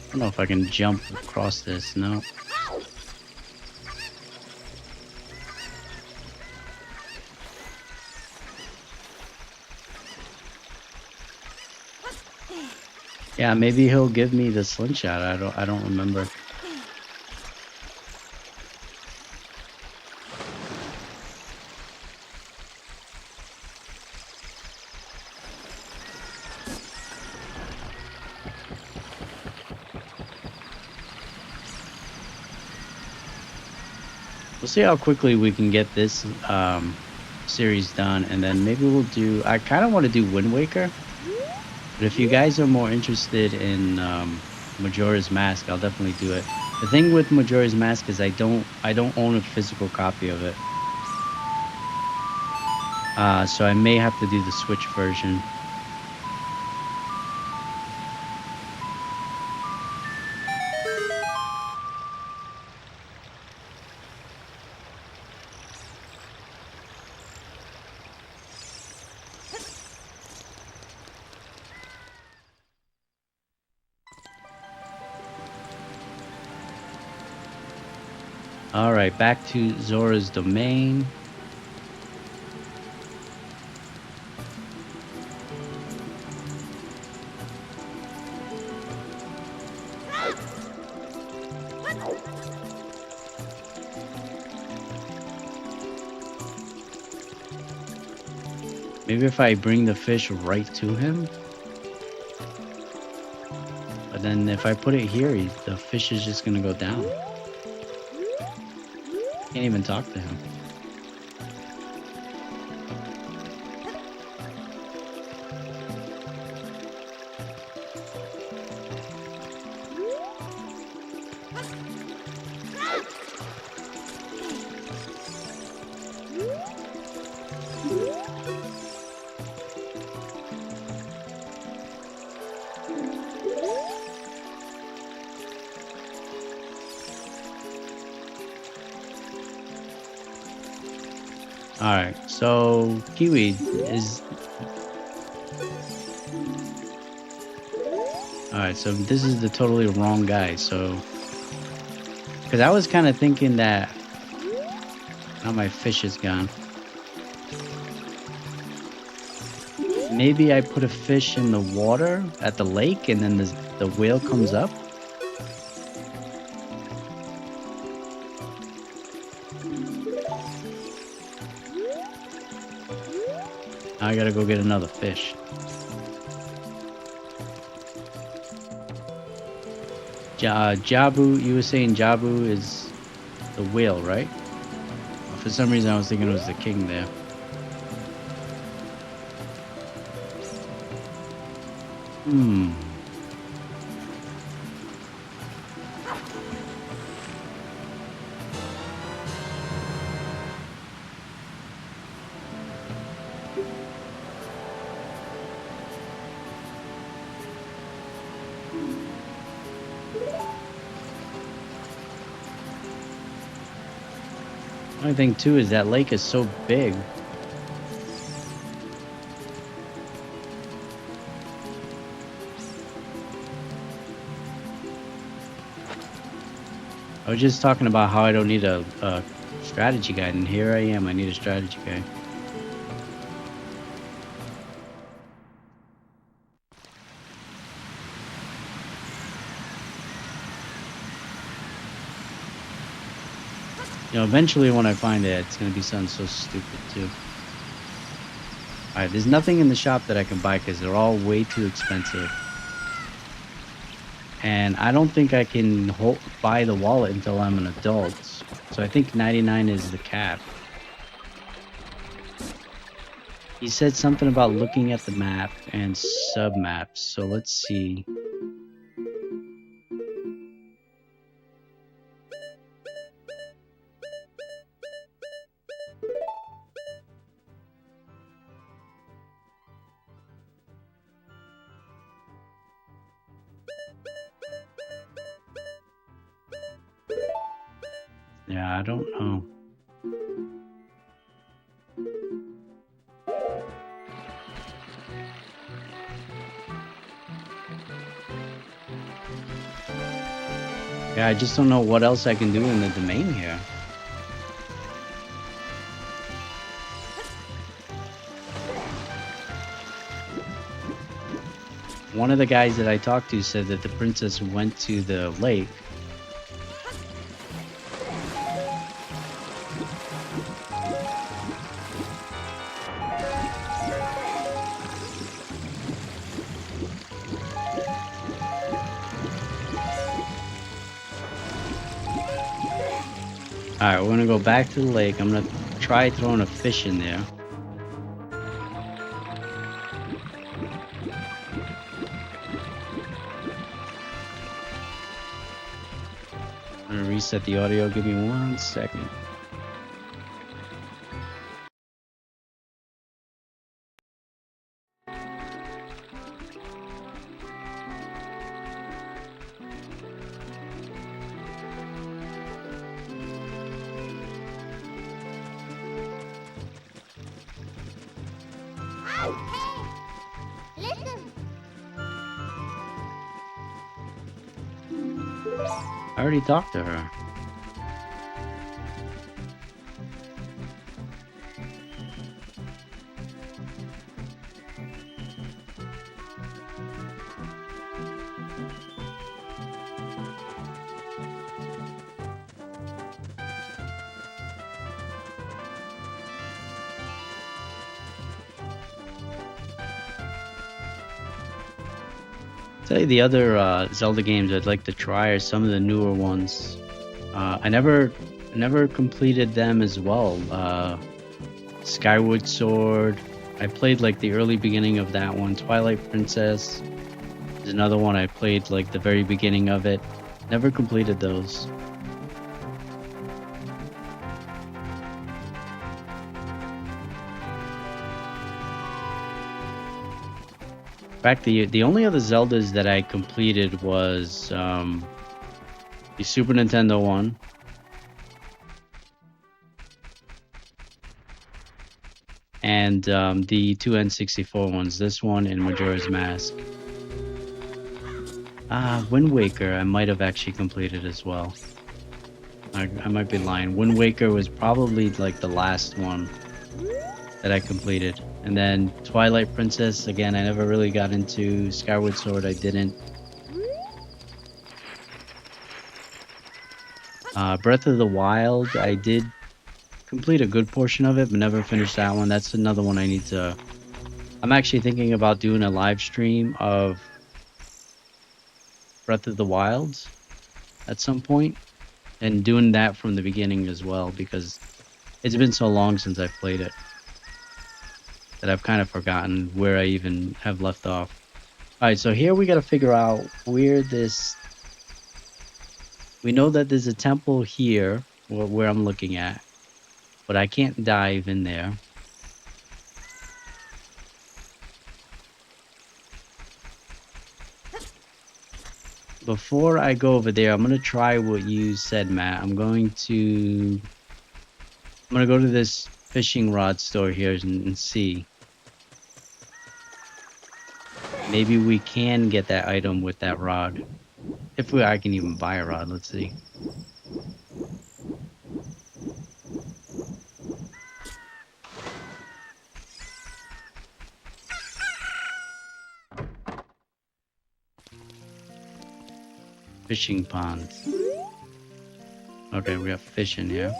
I don't know if I can jump across this. No. Yeah, maybe he'll give me the slingshot. I don't remember. We'll see how quickly we can get this series done, and then maybe we'll do. I kind of want to do Wind Waker, but if you guys are more interested in Majora's Mask, I'll definitely do it. The thing with Majora's Mask is I don't own a physical copy of it, so I may have to do the Switch version. All right, back to Zora's domain. Maybe if I bring the fish right to him. But then if I put it here, the fish is just gonna go down. Can't even talk to him. Alright, so Kiwi is... Alright, so this is the totally wrong guy, so... Because I was kind of thinking that... Now my fish is gone. Maybe I put a fish in the water at the lake and then the whale comes up? I gotta go get another fish. Jabu, you were saying Jabu is the whale, right? For some reason I was thinking it was the king there. Only thing too is that lake is so big. I was just talking about how I don't need a strategy guide, and here I am, I need a strategy guide. You know, eventually when I find it, it's gonna be something so stupid too. All right, there's nothing in the shop that I can buy because they're all way too expensive. And I don't think I can buy the wallet until I'm an adult. So I think 99 is the cap. He said something about looking at the map and sub maps. So let's see. Yeah, I don't know. Yeah, I just don't know what else I can do in the domain here. One of the guys that I talked to said that the princess went to the lake. Alright, we're gonna go back to the lake. I'm gonna try throwing a fish in there. I'm gonna reset the audio. Give me 1 second. I already talked to her. Tell you the other Zelda games I'd like to try are some of the newer ones. I never completed them as well. Skyward Sword. I played like the early beginning of that one. Twilight Princess is another one I played like the very beginning of it. Never completed those. In fact, the only other Zeldas that I completed was the Super Nintendo one. And the two N64 ones, this one and Majora's Mask. Wind Waker, I might have actually completed as well. I might be lying. Wind Waker was probably like the last one that I completed. And then Twilight Princess, again, I never really got into. Skyward Sword, I didn't. Breath of the Wild, I did complete a good portion of it, but never finished that one. That's another one I need to... I'm actually thinking about doing a live stream of Breath of the Wild at some point, and doing that from the beginning as well, because it's been so long since I've played it that I've kind of forgotten where I even have left off. Alright, so here we got to figure out where this... We know that there's a temple here, where I'm looking at, but I can't dive in there. Before I go over there, I'm going to try what you said, Matt. I'm going to go to this fishing rod store here and see. Maybe we can get that item with that rod. If I can even buy a rod, let's see. Fishing ponds. Okay, we got fish in here.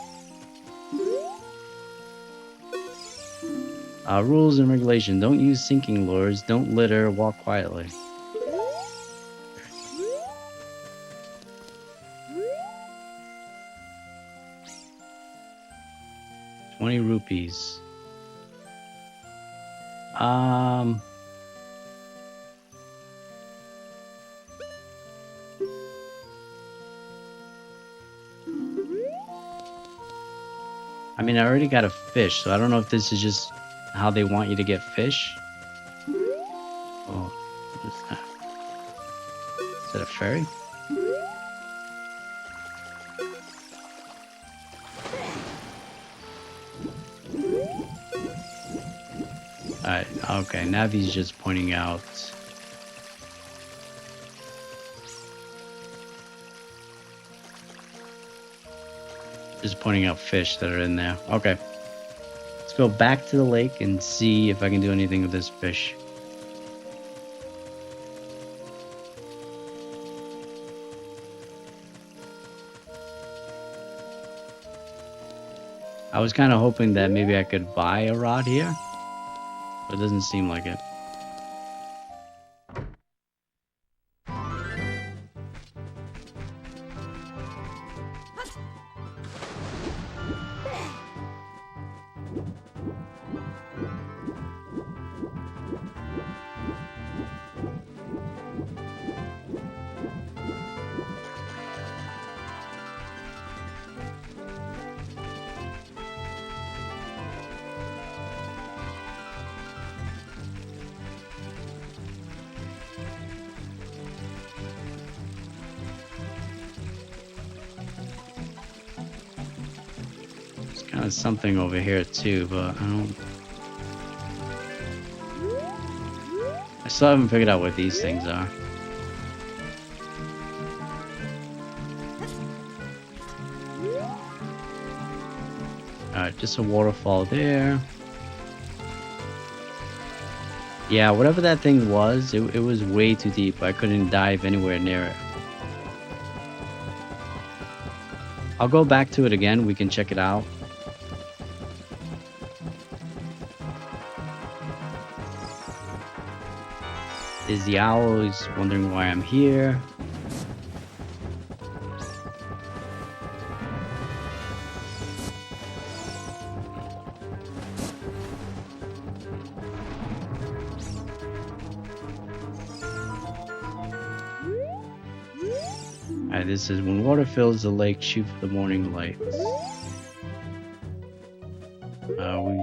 Rules and regulation. Don't use sinking lures. Don't litter. Walk quietly. 20 rupees. I mean, I already got a fish, so I don't know if this is just how they want you to get fish. Oh, what is that? Is that a fairy? Alright, okay, Navi's just pointing out. Just pointing out fish that are in there. Okay. Let's go back to the lake and see if I can do anything with this fish. I was kind of hoping that maybe I could buy a rod here, but it doesn't seem like it. Kind of something over here too, but I still haven't figured out what these things are. Alright, just a waterfall there. Yeah, whatever that thing was, it was way too deep. I couldn't dive anywhere near it. I'll go back to it again. We can check it out. Is the owl is wondering why I'm here. Alright, this is when water fills the lake, shoot for the morning lights.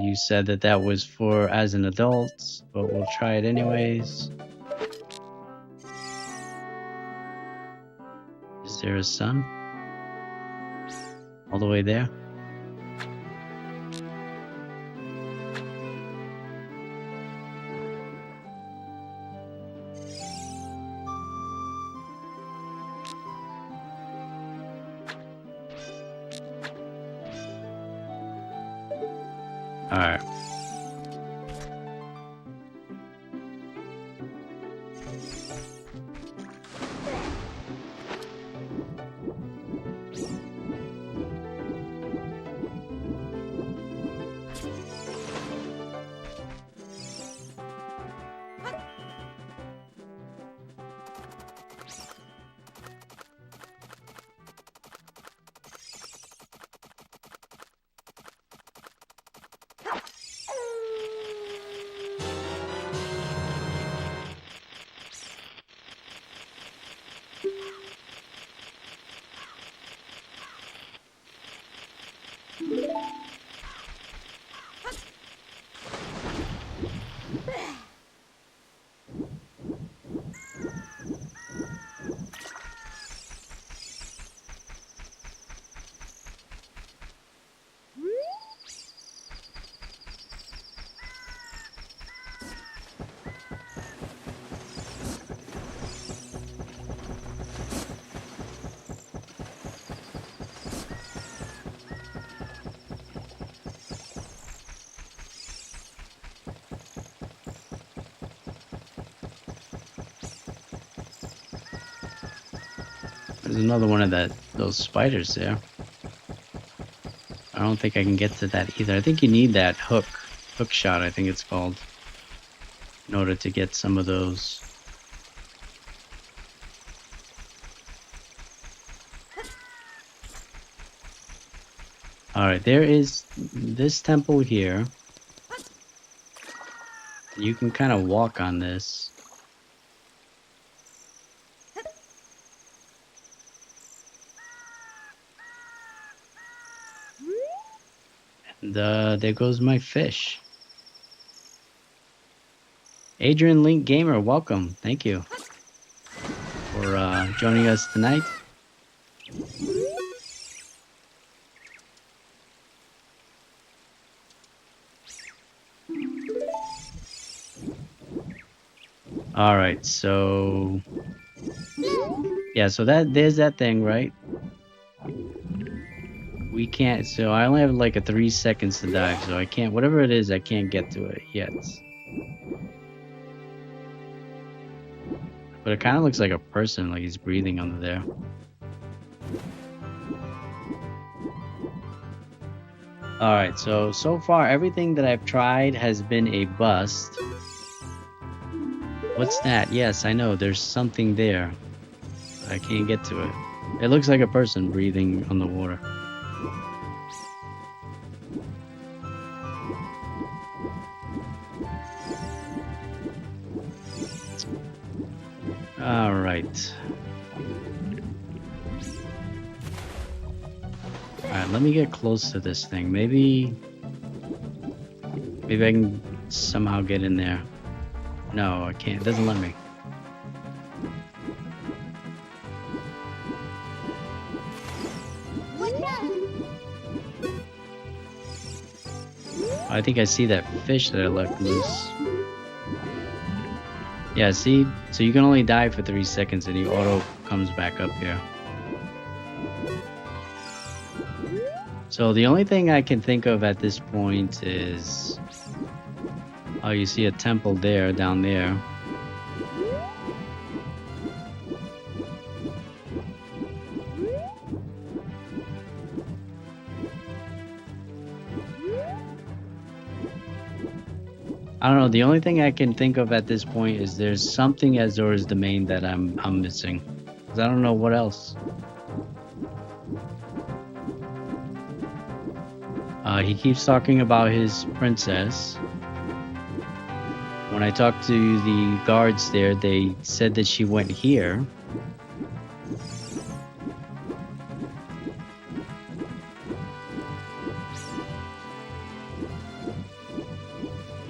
You said that was for as an adult, but we'll try it anyways. Is there a sun? All the way there? Alright. There's another one of those spiders there. I don't think I can get to that either. I think you need that hook hook shot, I think it's called, in order to get some of those. All right, there is this temple here. You can kind of walk on this. And there goes my fish. Adrian Link Gamer, welcome. Thank you for joining us tonight. All right, so yeah, so there's that thing, right? We can't, so I only have like a 3 seconds to dive, so I can't, whatever it is, I can't get to it yet. But it kind of looks like a person, like he's breathing under there. All right, so far everything that I've tried has been a bust. What's that? Yes, I know, there's something there. But I can't get to it. It looks like a person breathing on the water. All right. All right, let me get close to this thing. Maybe I can somehow get in there. No, I can't. It doesn't let me. I think I see that fish that I left loose. Yeah, see? So you can only dive for 3 seconds and he auto comes back up here. So the only thing I can think of at this point is... Oh, you see a temple there, down there. I don't know, the only thing I can think of at this point is there's something as Zora's Domain that I'm missing. Because I don't know what else. He keeps talking about his princess. When I talked to the guards there, they said that she went here.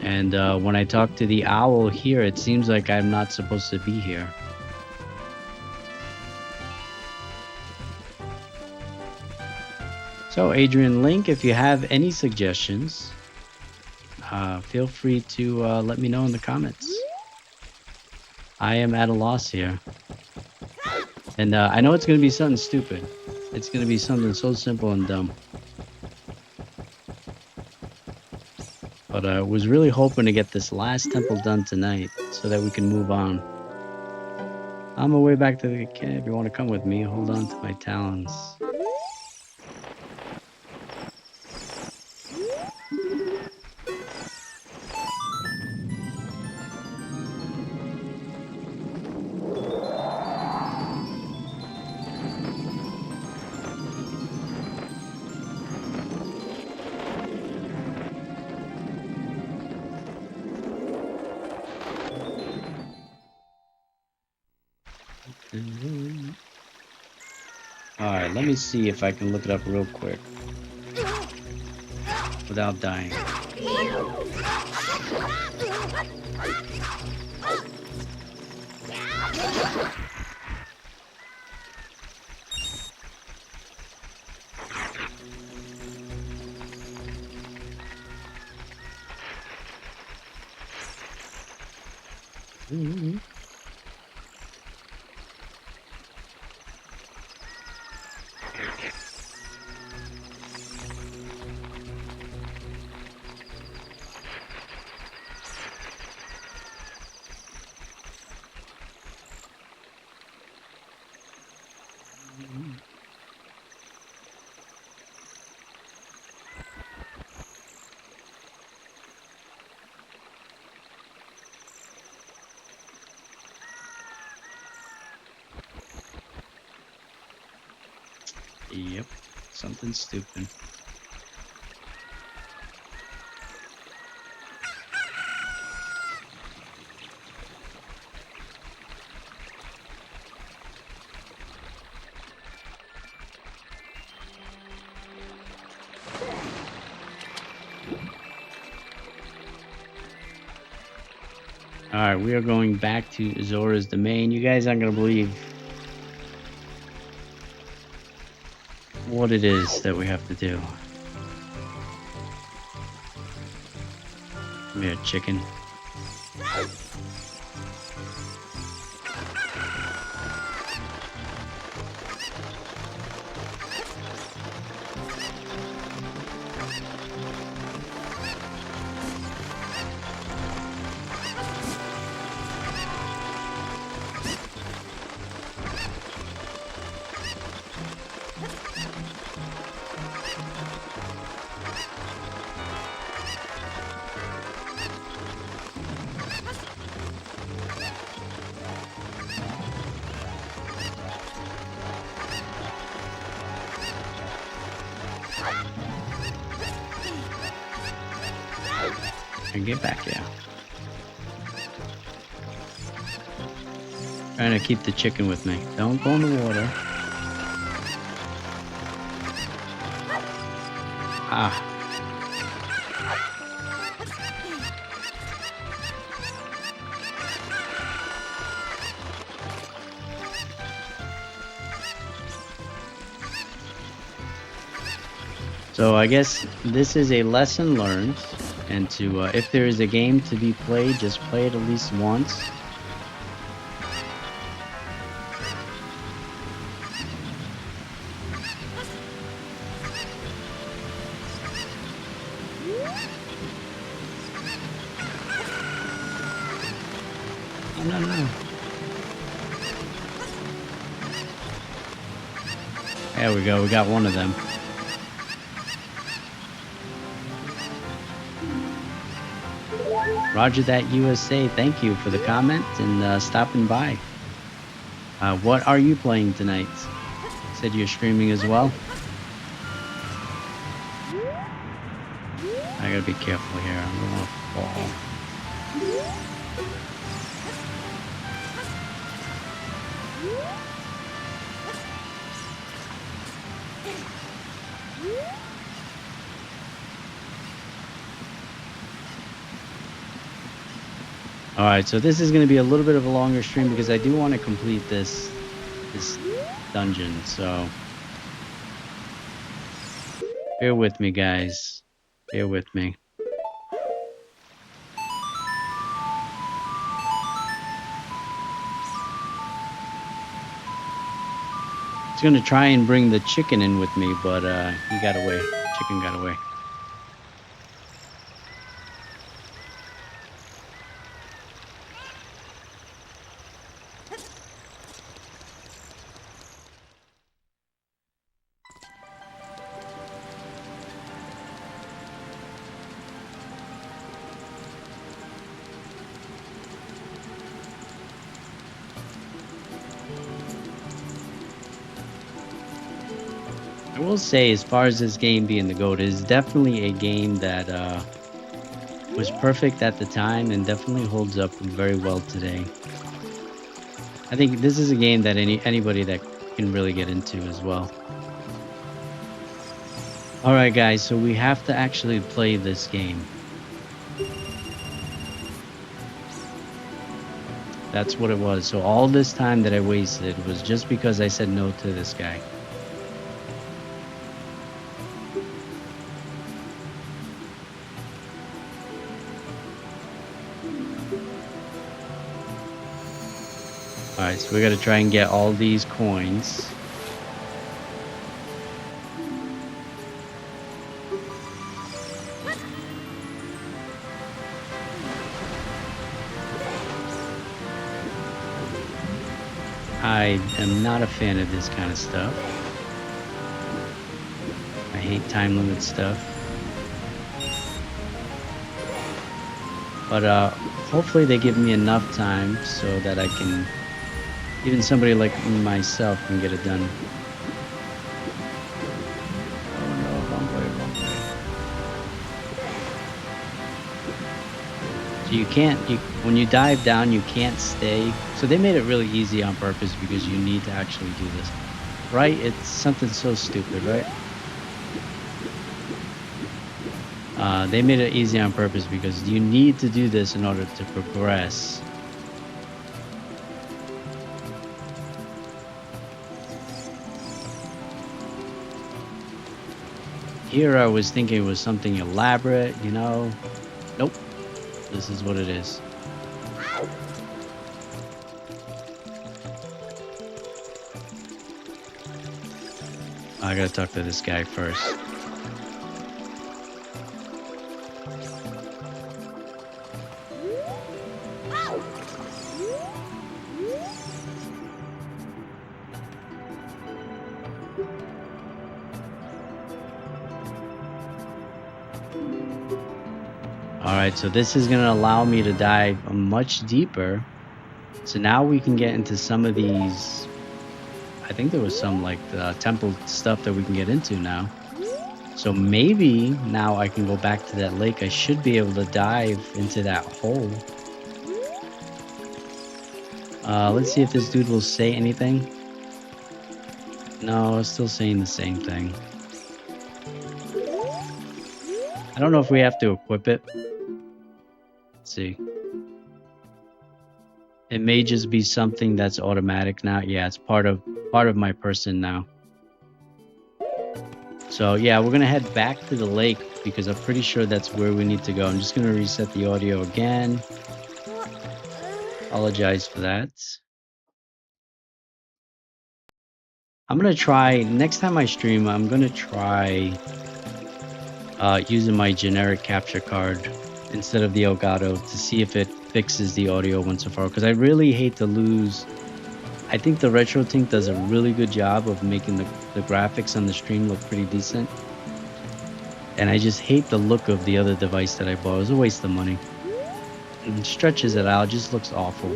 And when I talked to the owl here, it seems like I'm not supposed to be here. So Adrian Link, if you have any suggestions, feel free to let me know in the comments. I am at a loss here. And I know it's going to be something stupid. It's going to be something so simple and dumb. But I was really hoping to get this last temple done tonight so that we can move on. On my way back to the cave. If you want to come with me, hold on to my talons. Alright, let me see if I can look it up real quick. Without dying. Yep. Something stupid. Alright, we are going back to Zora's domain. You guys aren't gonna believe what it is that we have to do. Come here, chicken. And get back here. Trying to keep the chicken with me. Don't go in the water. Ah. So I guess this is a lesson learned, and to if there is a game to be played, just play it at least once. Oh, no. There we go, we got one of them. Roger that, USA. Thank you for the comment and stopping by. What are you playing tonight? Said you're streaming as well. I gotta be careful here. I'm gonna fall. Alright, so this is going to be a little bit of a longer stream because I do want to complete this dungeon, so bear with me, guys. Bear with me. I was going to try and bring the chicken in with me, but he got away. Chicken got away. I will say, as far as this game being the GOAT, it is definitely a game that was perfect at the time and definitely holds up very well today. I think this is a game that anybody that can really get into as well. Alright guys, so we have to actually play this game. That's what it was. So all this time that I wasted was just because I said no to this guy. Alright, so we gotta try and get all these coins. I am not a fan of this kind of stuff. I hate time limit stuff. But hopefully they give me enough time so that I can, even somebody like myself can get it done. So you can't, when you dive down, you can't stay. So they made it really easy on purpose because you need to actually do this, right? It's something so stupid, right? They made it easy on purpose because you need to do this in order to progress. Here I was thinking it was something elaborate, you know? Nope. This is what it is. I gotta talk to this guy first. Alright, so this is gonna allow me to dive much deeper. So now we can get into some of these. I think there was some like the temple stuff that we can get into now. So maybe now I can go back to that lake. I should be able to dive into that hole. Let's see if this dude will say anything. No, it's still saying the same thing. I don't know if we have to equip it. Let's see. It may just be something that's automatic now. Yeah, it's part of my person now. So yeah, we're gonna head back to the lake because I'm pretty sure that's where we need to go. I'm just gonna reset the audio again. Apologize for that. I'm gonna try, next time I stream, I'm gonna try using my generic capture card instead of the Elgato to see if it fixes the audio once and for all, because I really hate to lose. I think the RetroTink does a really good job of making the graphics on the stream look pretty decent. And I just hate the look of the other device that I bought. It was a waste of money. And it stretches it out, it just looks awful.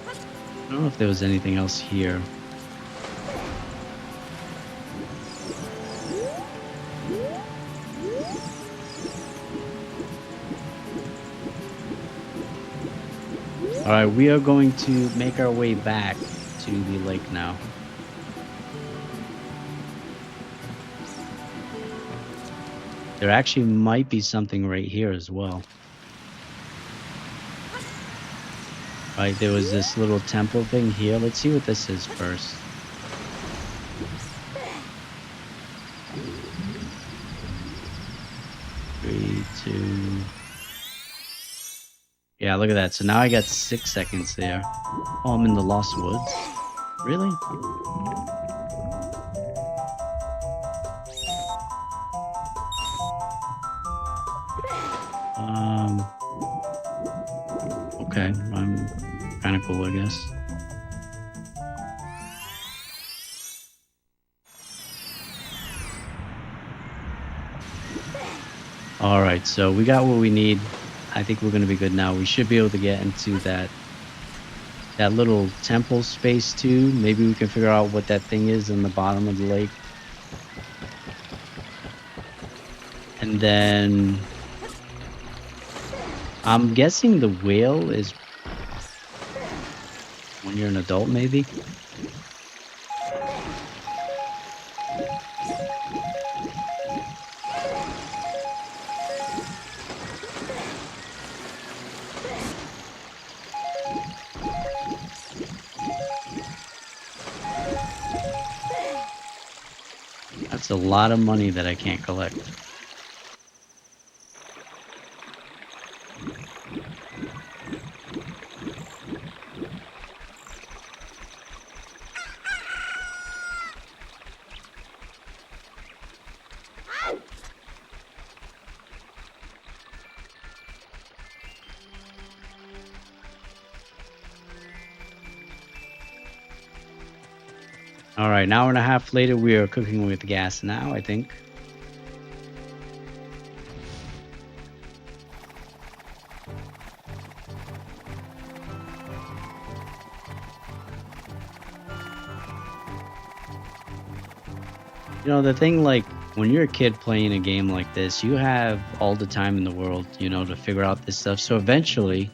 I don't know if there was anything else here. Alright, we are going to make our way back to the lake now. There actually might be something right here as well. Right, there was this little temple thing here. Let's see what this is first. Three, two... Yeah, look at that. So now I got 6 seconds there. Oh, I'm in the Lost Woods. Really? Okay, I'm kind of cool, I guess. Alright, so we got what we need. I think we're going to be good now. We should be able to get into that little temple space too. Maybe we can figure out what that thing is in the bottom of the lake. And then I'm guessing the whale is when you're an adult, maybe. That's a lot of money that I can't collect. All right, an hour and a half later, we are cooking with gas now, I think. You know, the thing, like, when you're a kid playing a game like this, you have all the time in the world, to figure out this stuff. So eventually,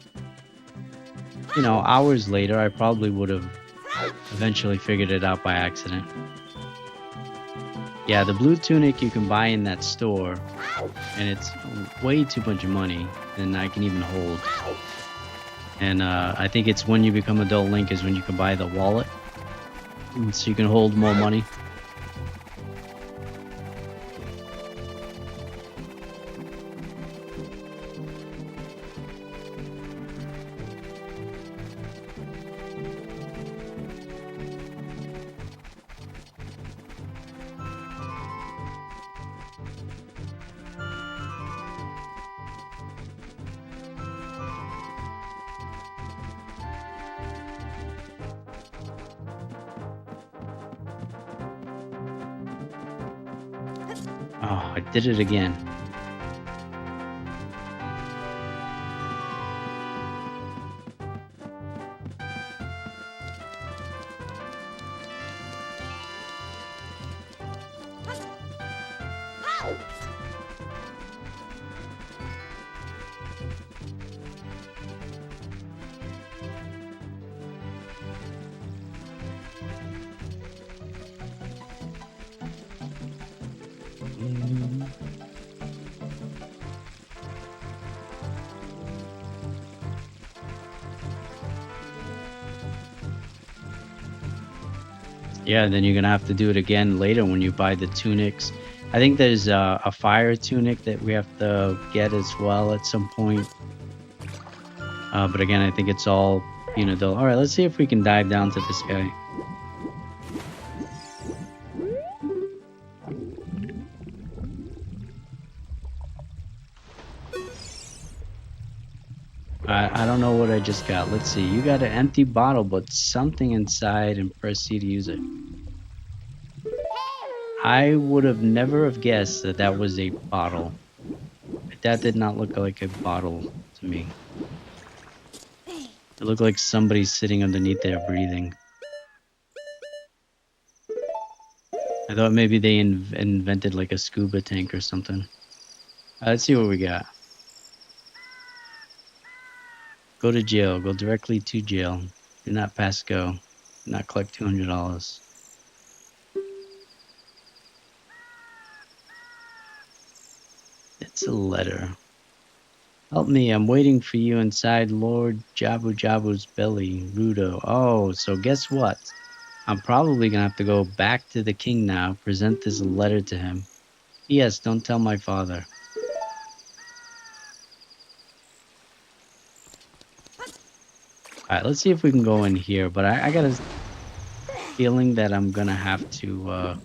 hours later, I probably would have eventually figured it out by accident. Yeah, the blue tunic you can buy in that store, and it's way too much money than I can even hold. And I think it's when you become adult Link is when you can buy the wallet, so you can hold more money. Oh, I did it again. Yeah, then you're gonna have to do it again later when you buy the tunics. I think there's a fire tunic that we have to get as well at some point. But again, I think it's all though. All right, let's see if we can dive down to this guy. I don't know what I just got. Let's see. You got an empty bottle, but something inside, and press C to use it. I would have never have guessed that that was a bottle. That did not look like a bottle to me. It looked like somebody sitting underneath there breathing. I thought maybe they invented like a scuba tank or something. Let's see what we got. Go to jail. Go directly to jail. Do not pass go. Do not collect $200. It's a letter. Help me, I'm waiting for you inside Lord Jabu Jabu's belly, Rudo. Oh, so guess what? I'm probably gonna have to go back to the king now, present this letter to him. Yes, don't tell my father. Alright, let's see if we can go in here, but I got a feeling that I'm gonna have to,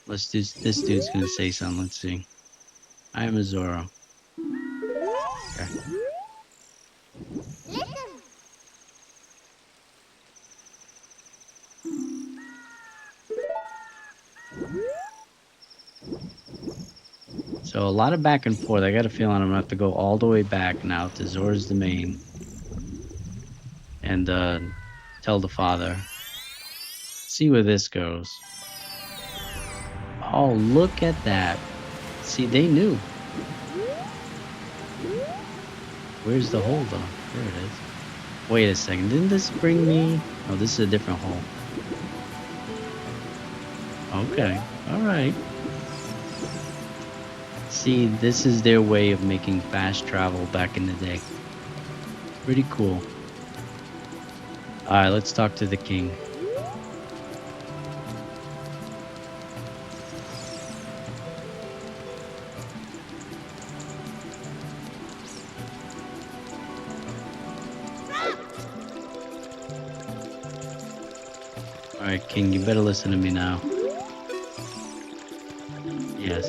this dude's gonna say something, let's see. I am a Zoro. Okay. So a lot of back and forth. I got a feeling I'm gonna have to go all the way back now to Zora's domain and tell the father. See where this goes. Oh, look at that. See, they knew. Where's the hole though? There it is. Wait a second. Didn't this bring me? Oh, this is a different hole. Okay. All right. See, this is their way of making fast travel back in the day. Pretty cool. Alright, let's talk to the king. Alright, king, you better listen to me now. Yes.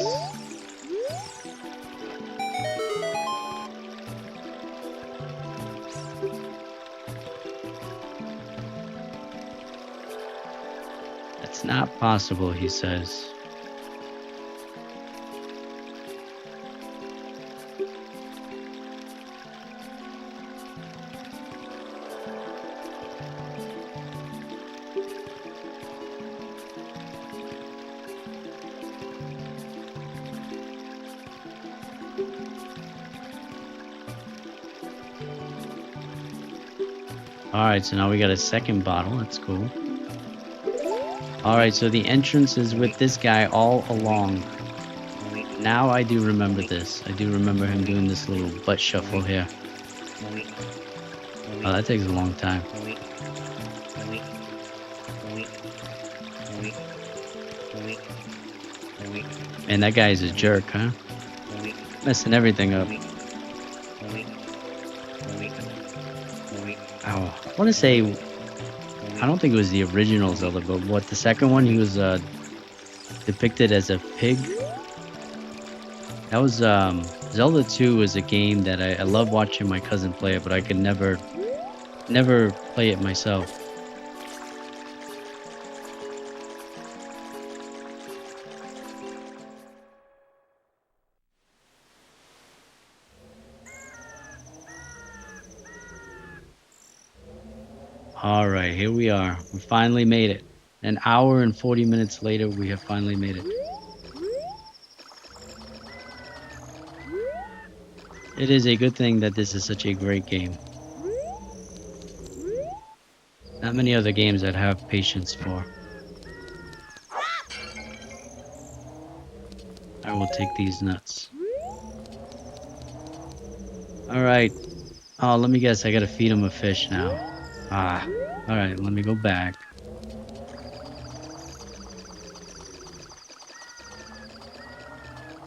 That's not possible, he says. Alright, so now we got a second bottle. That's cool. Alright, so the entrance is with this guy all along. Now I do remember this. I do remember him doing this little butt shuffle here. Oh, that takes a long time. Man, that guy is a jerk, huh? Messing everything up. Oh, I want to say, I don't think it was the original Zelda, but what, the second one, he was depicted as a pig. That was, Zelda 2 was a game that I love watching my cousin play it, but I could never play it myself. All right, here we are. We finally made it. An hour and 40 minutes later, we have finally made it. It is a good thing that this is such a great game. Not many other games I'd have patience for. I will take these nuts. All right. Oh, let me guess. I gotta feed him a fish now. Ah. All right. Let me go back.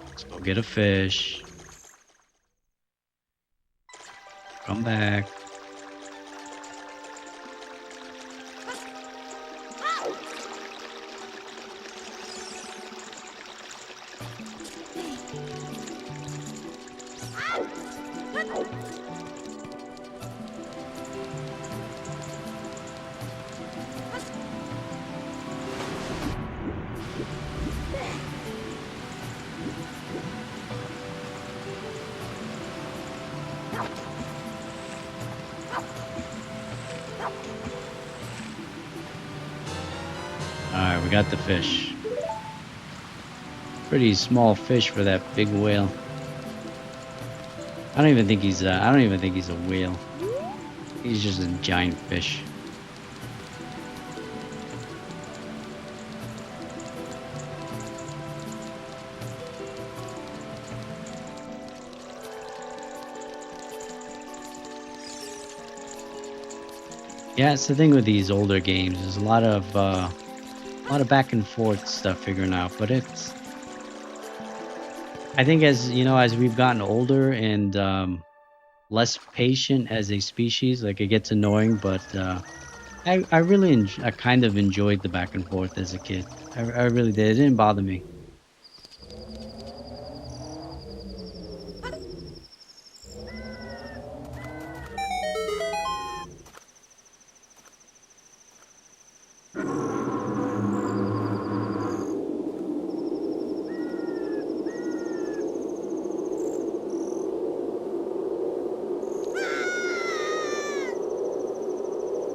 Let's go get a fish. Come back. Alright, we got the fish. Pretty small fish for that big whale. I don't even think he's a whale. He's just a giant fish. Yeah, it's the thing with these older games. There's a lot of back and forth stuff figuring out, but it's. I think as you know, as we've gotten older and less patient as a species, like it gets annoying. But I really I kind of enjoyed the back and forth as a kid. I really did. It didn't bother me.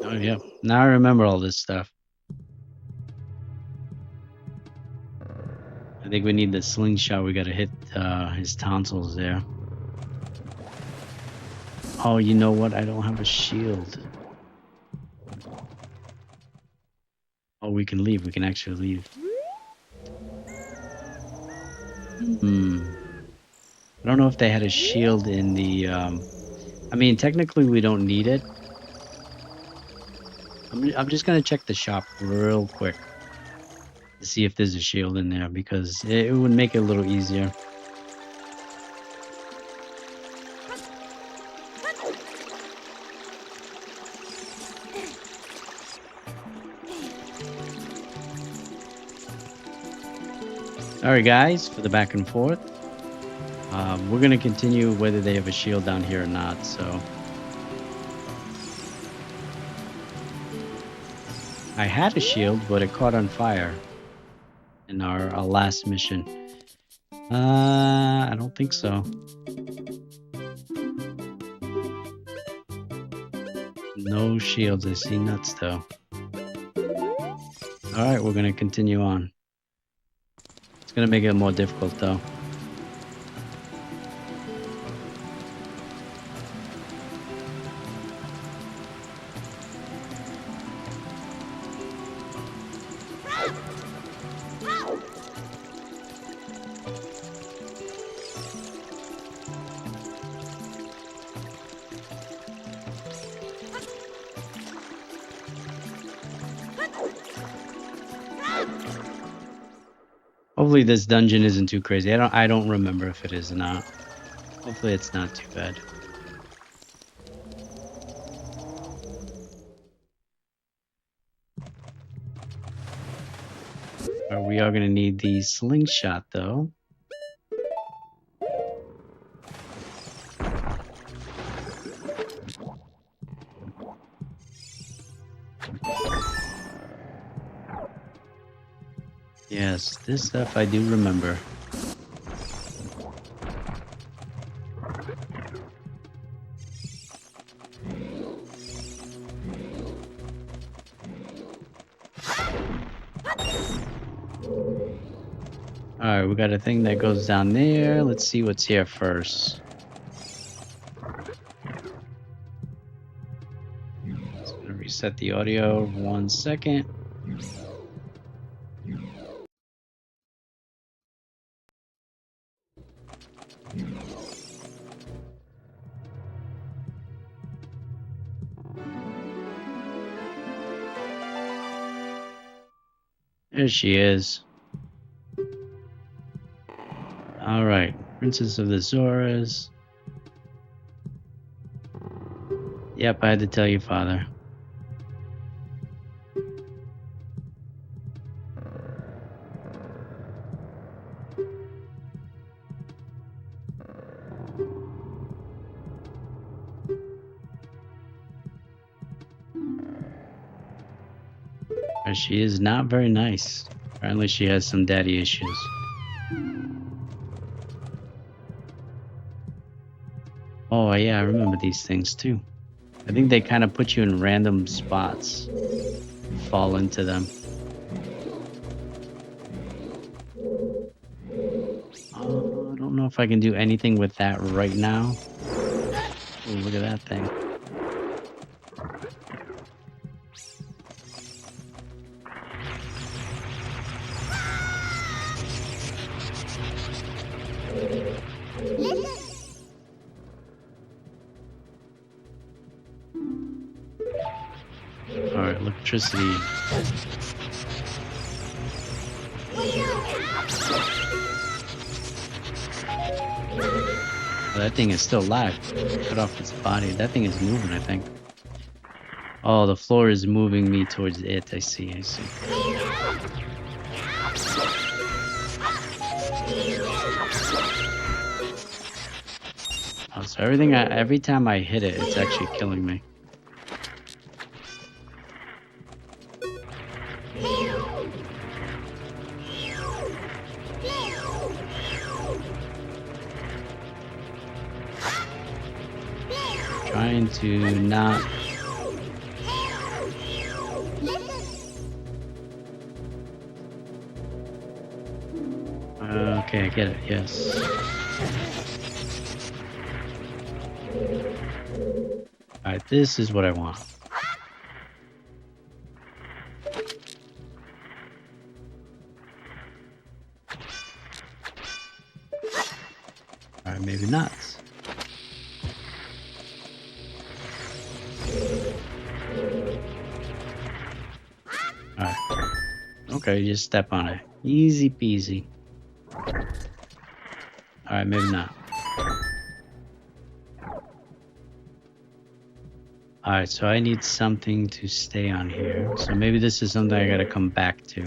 Oh yeah, now I remember all this stuff. I think we need the slingshot. We gotta hit his tonsils there. Oh, you know what? I don't have a shield. Oh, we can leave. We can actually leave. I don't know if they had a shield in the... I mean, technically we don't need it. I'm just gonna check the shop real quick to see if there's a shield in there, because it would make it a little easier. Alright guys, for the back and forth. We're going to continue whether they have a shield down here or not, so. I had a shield, but it caught on fire in our last mission. I don't think so. No shields, I see nuts though. Alright, we're going to continue on. It's going to make it more difficult though. Hopefully this dungeon isn't too crazy. I don't remember if it is or not. Hopefully it's not too bad. We are gonna need the slingshot though. Yes, this stuff I do remember. Alright, we got a thing that goes down there. Let's see what's here first. Just gonna reset the audio 1 second. There she is. Alright, Princess of the Zoras. Yep, I had to tell you, Father. She is not very nice. Apparently she has some daddy issues. Oh yeah, I remember these things too. I think they kind of put you in random spots. You fall into them. I don't know if I can do anything with that right now. Oh, look at that thing. Alright, electricity. Oh, that thing is still alive. Cut off its body. That thing is moving, I think. Oh, the floor is moving me towards it. I see. Oh, so every time I hit it, it's actually killing me. Trying to not... Okay, I get it, yes. Alright, this is what I want. Alright, maybe not. Alright. Okay, you just step on it. Easy peasy. Alright, maybe not. Alright, so I need something to stay on here. So maybe this is something I gotta come back to.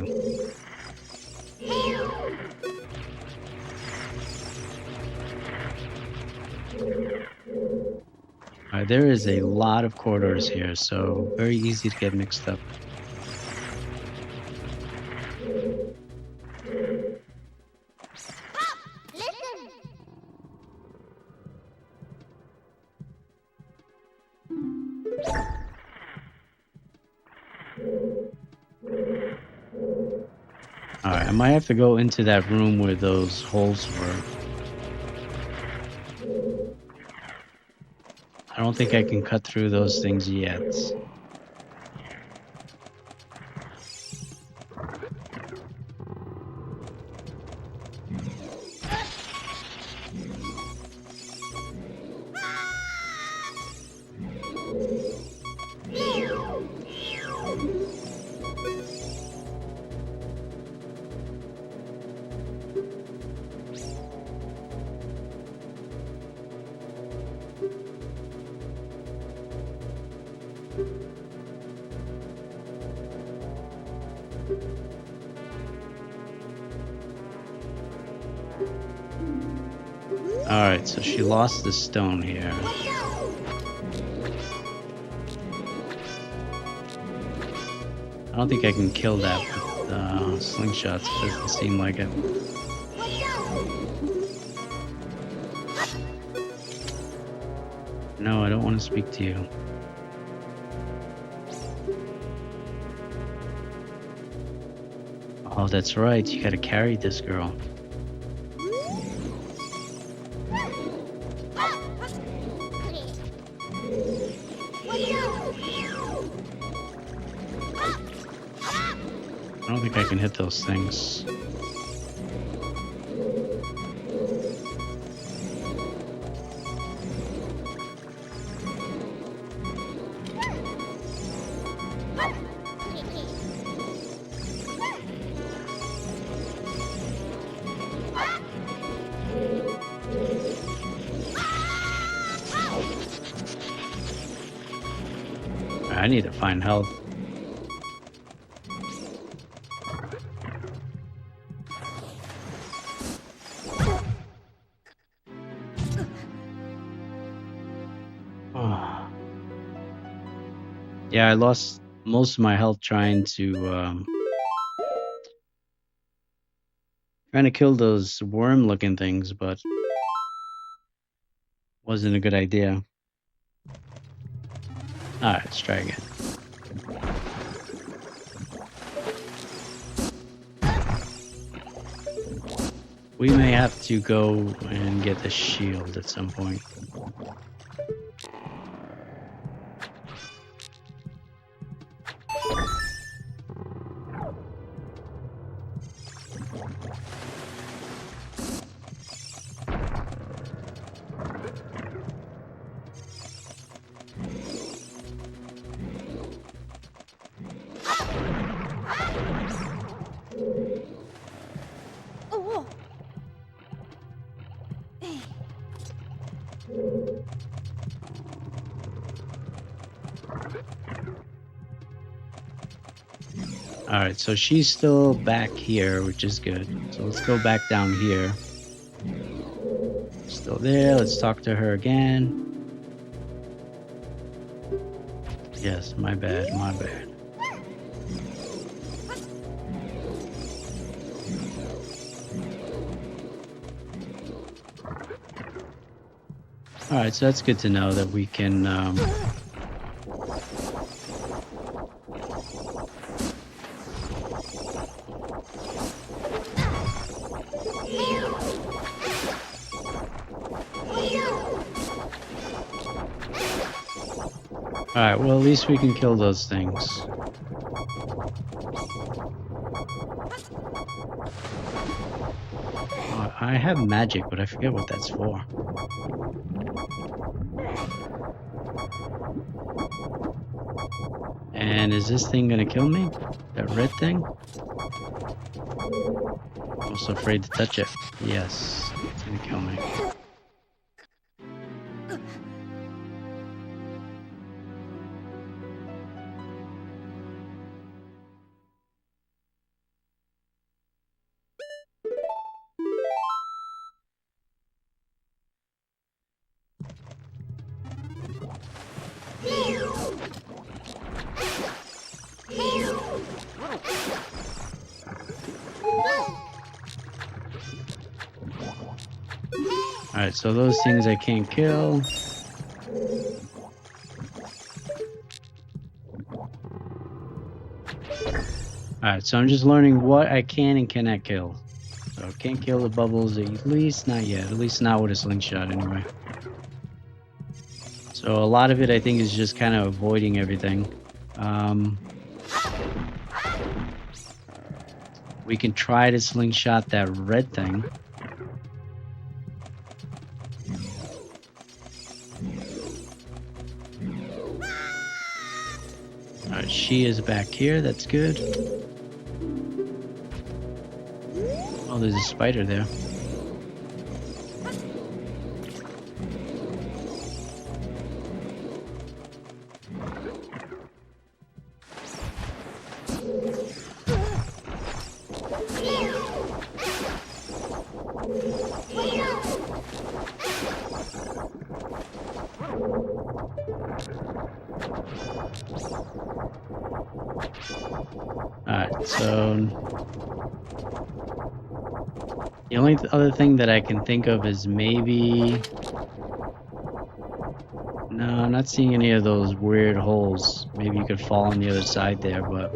Alright, there is a lot of corridors here, so very easy to get mixed up. Alright, I might have to go into that room where those holes were. I don't think I can cut through those things yet. Alright, so she lost the stone here. I don't think I can kill that with slingshots. It doesn't seem like it. No, I don't want to speak to you. Oh, that's right. You gotta carry this girl. I don't think I can hit those things. I need to find health. Oh. Yeah, I lost most of my health trying to kill those worm-looking things, but wasn't a good idea. Alright, let's try again. We may have to go and get the shield at some point. Alright, so she's still back here, which is good. So let's go back down here. Still there, let's talk to her again. Yes, my bad, my bad. Alright, so that's good to know that we can Alright, well at least we can kill those things. I have magic, but I forget what that's for. And is this thing gonna kill me? That red thing? I'm also afraid to touch it. Yes, it's gonna kill me. Alright, so those things I can't kill. Alright, so I'm just learning what I can and cannot kill. So I can't kill the bubbles, at least not yet. At least not with a slingshot anyway. So a lot of it I think is just kind of avoiding everything. We can try to slingshot that red thing. Alright, she is back here, that's good. Oh, there's a spider there. Alright, so the only other thing that I can think of is maybe... No, I'm not seeing any of those weird holes. Maybe you could fall on the other side there, but...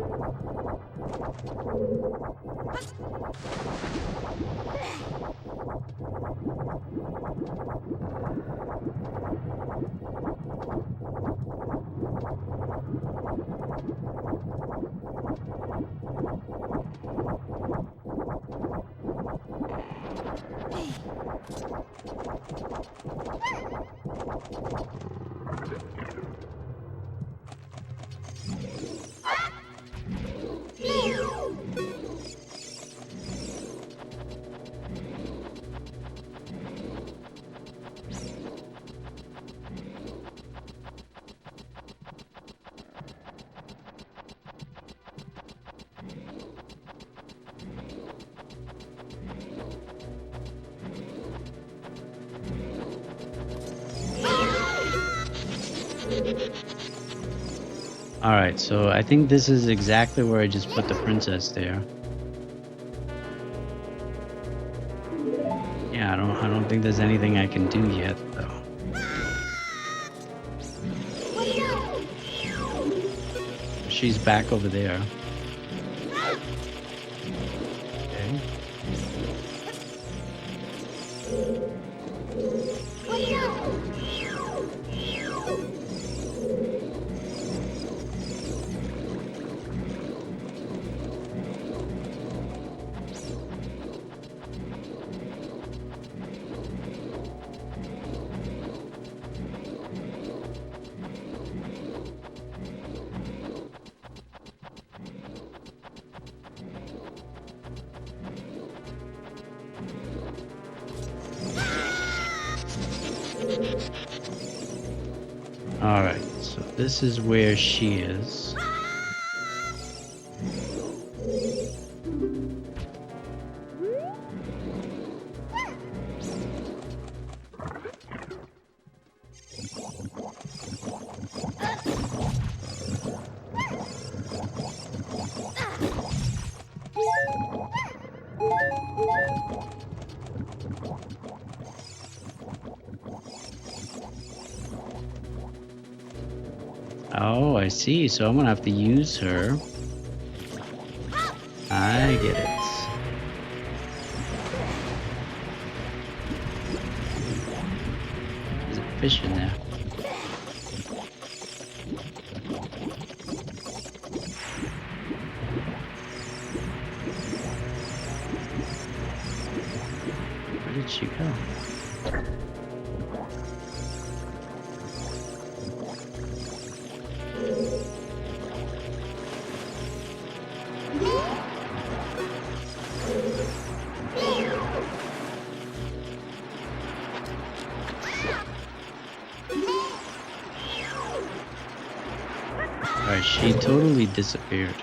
Alright, so I think this is exactly where I just put the princess there. Yeah, I don't think there's anything I can do yet, though. She's back over there. Okay. Alright, so this is where she is. Oh, I see. So I'm gonna have to use her. I get it. There's a fish in there. Where did she go? Alright, she totally disappeared.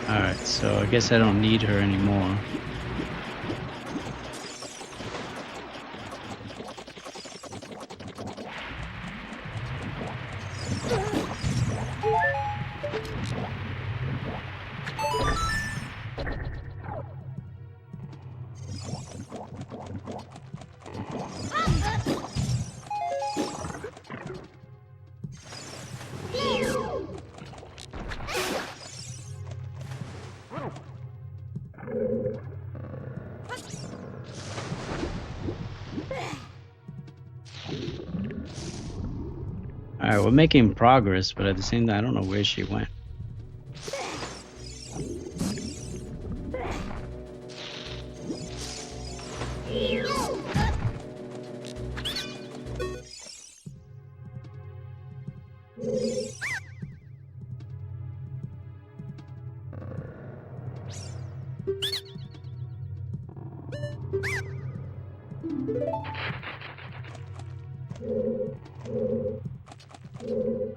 Alright, so I guess I don't need her anymore. Alright, we're making progress, but at the same time, I don't know where she went.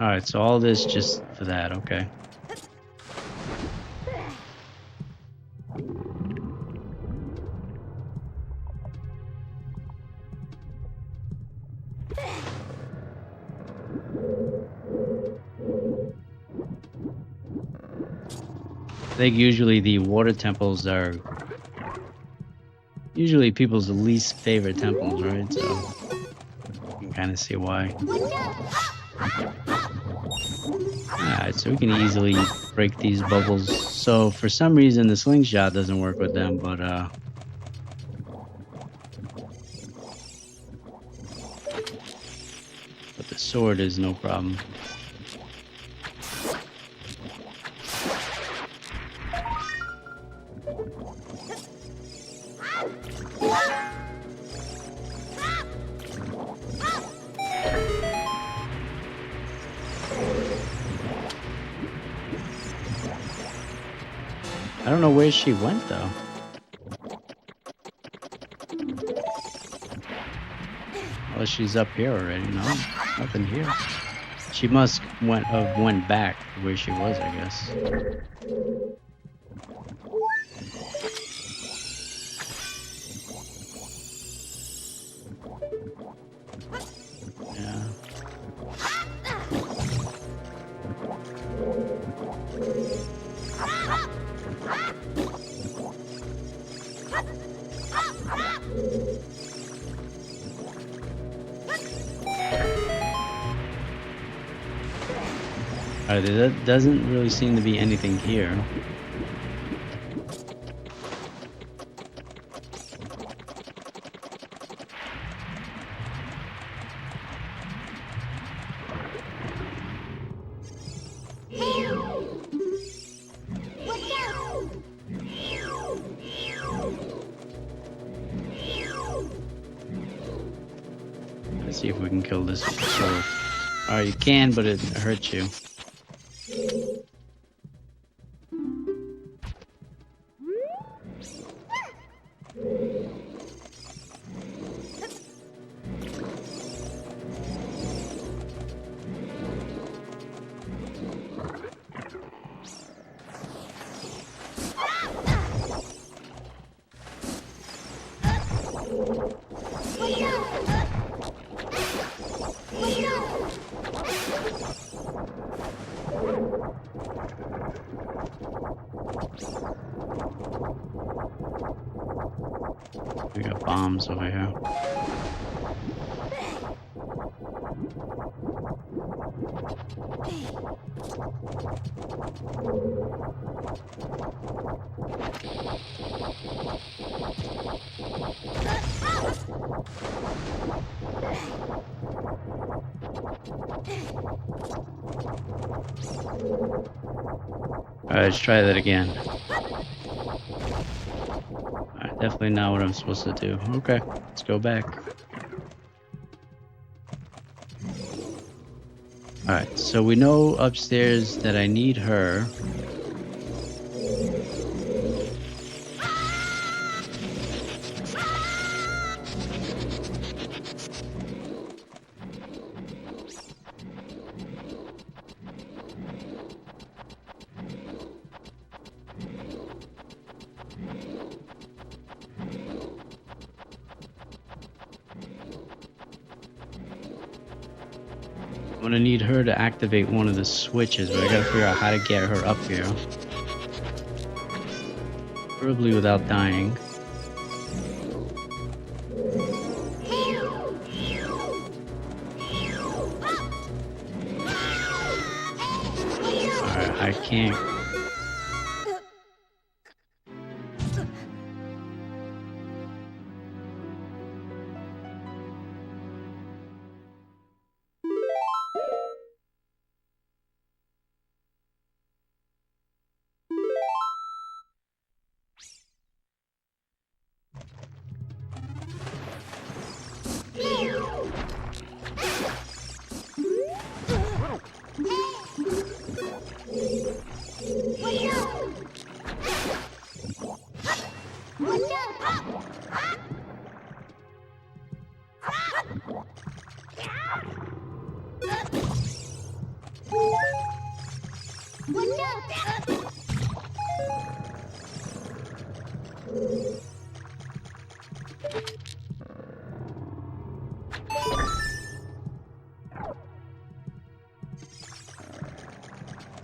Alright, so all this just for that, okay. think usually the water temples are usually people's least favorite temples, right? So you can kind of see why. Alright, so we can easily break these bubbles. So for some reason the slingshot doesn't work with them, but the sword is no problem. I don't know where she went though. Well, she's up here already. No, nothing here. She must went back to where she was, I guess. Yeah. Alright, there doesn't really seem to be anything here. Let's see if we can kill this with the sword. Alright, you can, but it hurts you. We got bombs over here. Alright, let's try that again. Alright, definitely not what I'm supposed to do. Okay, let's go back. Alright, so we know upstairs that I need her. I'm gonna need her to activate one of the switches, but I gotta figure out how to get her up here. Preferably without dying. Alright, I can't.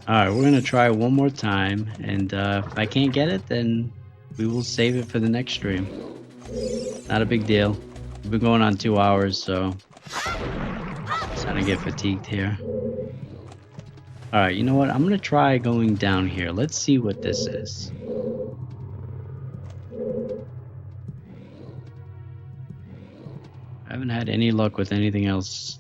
Alright, we're gonna try one more time, and if I can't get it, then we will save it for the next stream. Not a big deal. We've been going on 2 hours, so starting to get fatigued here. Alright, you know what? I'm gonna try going down here. Let's see what this is. I haven't had any luck with anything else.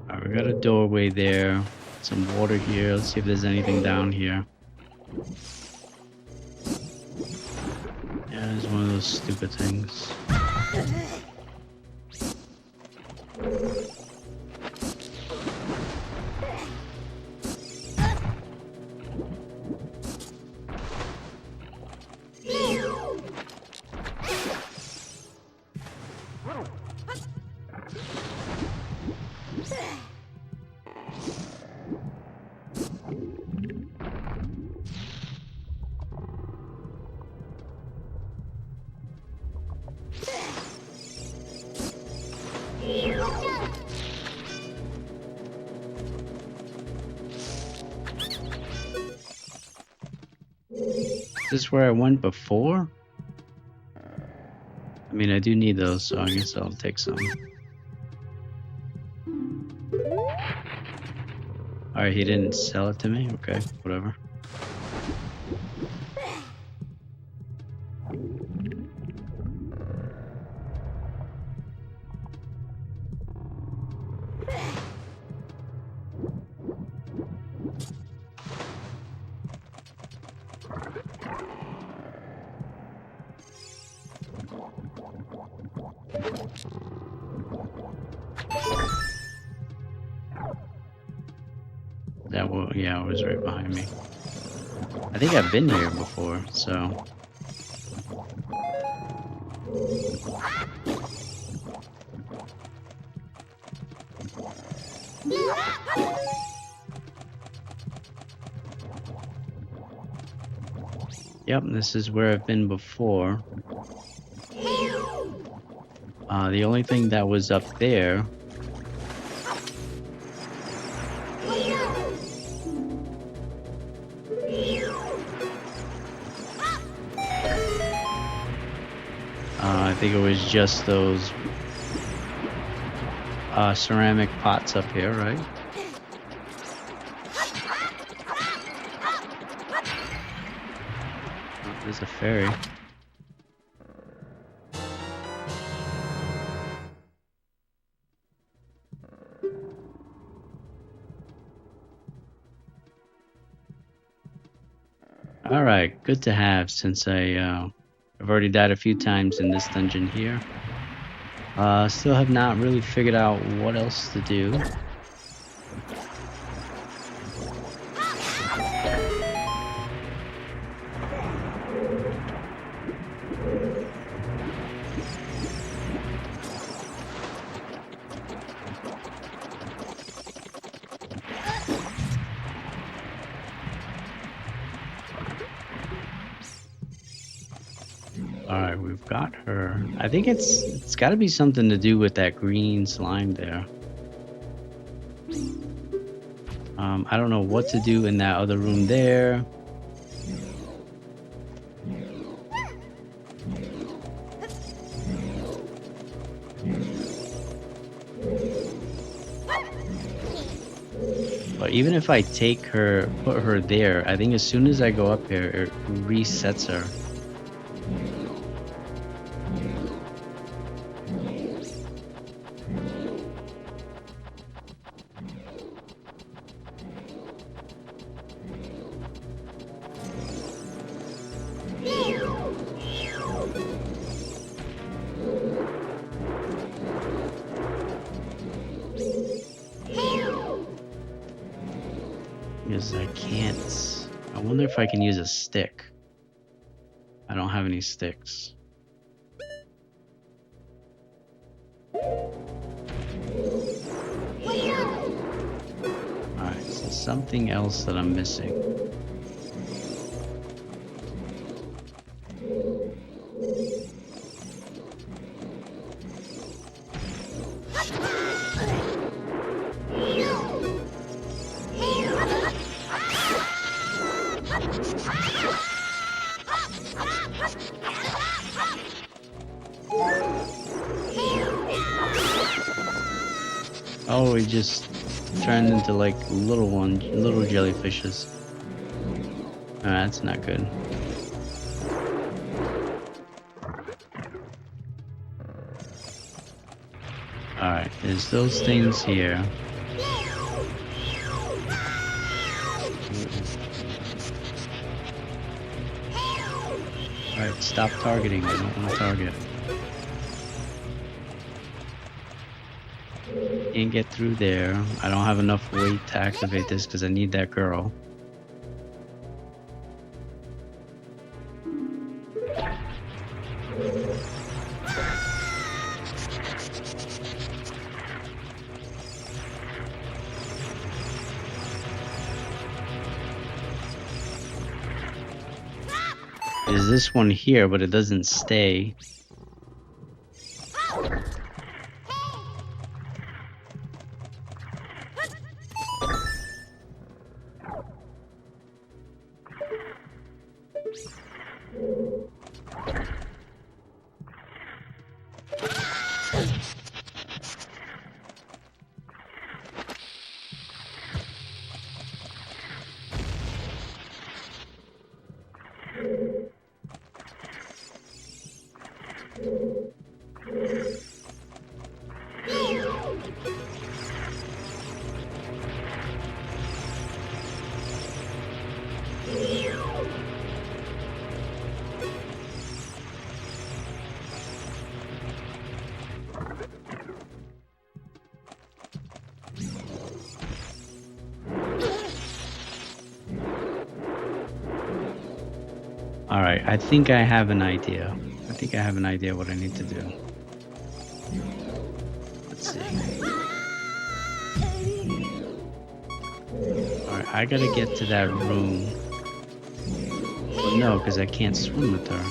Alright, we got a doorway there. Some water here. Let's see if there's anything down here. Yeah, it's one of those stupid things. Is this where I went before? I mean, I do need those, so I guess I'll take some. Alright, he didn't sell it to me? Okay, whatever. Yeah, it was right behind me. I think I've been here before, so... Yep, this is where I've been before. The only thing that was up there... I think it was just those ceramic pots up here, right? Oh, there's a ferry. Alright, good to have since I've already died a few times in this dungeon here. Still have not really figured out what else to do. Alright, we've got her. I think it's got to be something to do with that green slime there. I don't know what to do in that other room there. But even if I take her, put her there, I think as soon as I go up here, it resets her. Because I can't... I wonder if I can use a stick. I don't have any sticks. something else that I'm missing. Oh, he just turned into like little jellyfishes. That's not good. Alright, there's those things here. Alright, stop targeting. I don't want to target. Can't get through there. I don't have enough weight to activate this because I need that girl. There's this one here, but it doesn't stay. Alright, I think I have an idea. I think I have an idea what I need to do. Let's see. Alright, I gotta get to that room. Well, no, because I can't swim with her.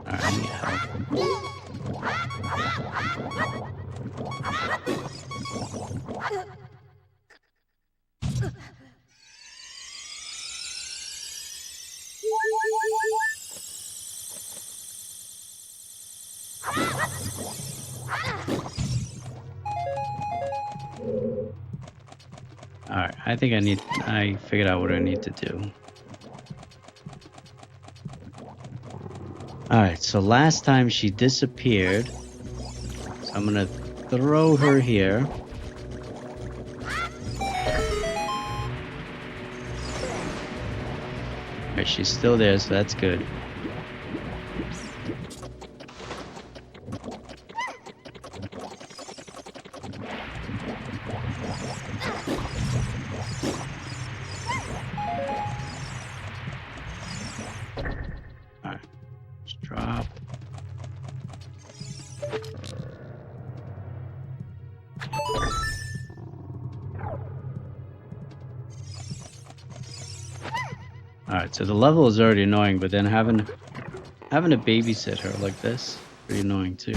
I need help. Alright, I think I figured out what I need to do. Alright, so last time she disappeared. So I'm gonna throw her here. Alright, she's still there, so that's good. Drop. Alright, so the level is already annoying, but then having to babysit her like this, pretty annoying too.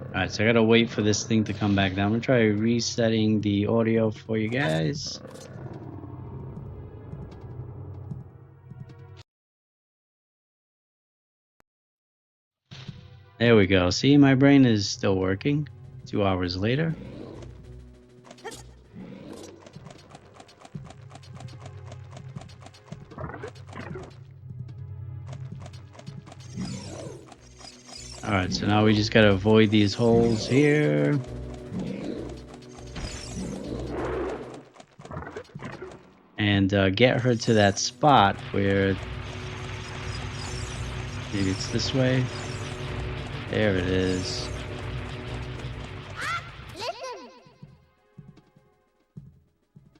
Alright, so I gotta wait for this thing to come back down. I'm gonna try resetting the audio for you guys. There we go. See, my brain is still working. 2 hours later. Alright, so now we just gotta avoid these holes here. And get her to that spot where... Maybe it's this way. There it is.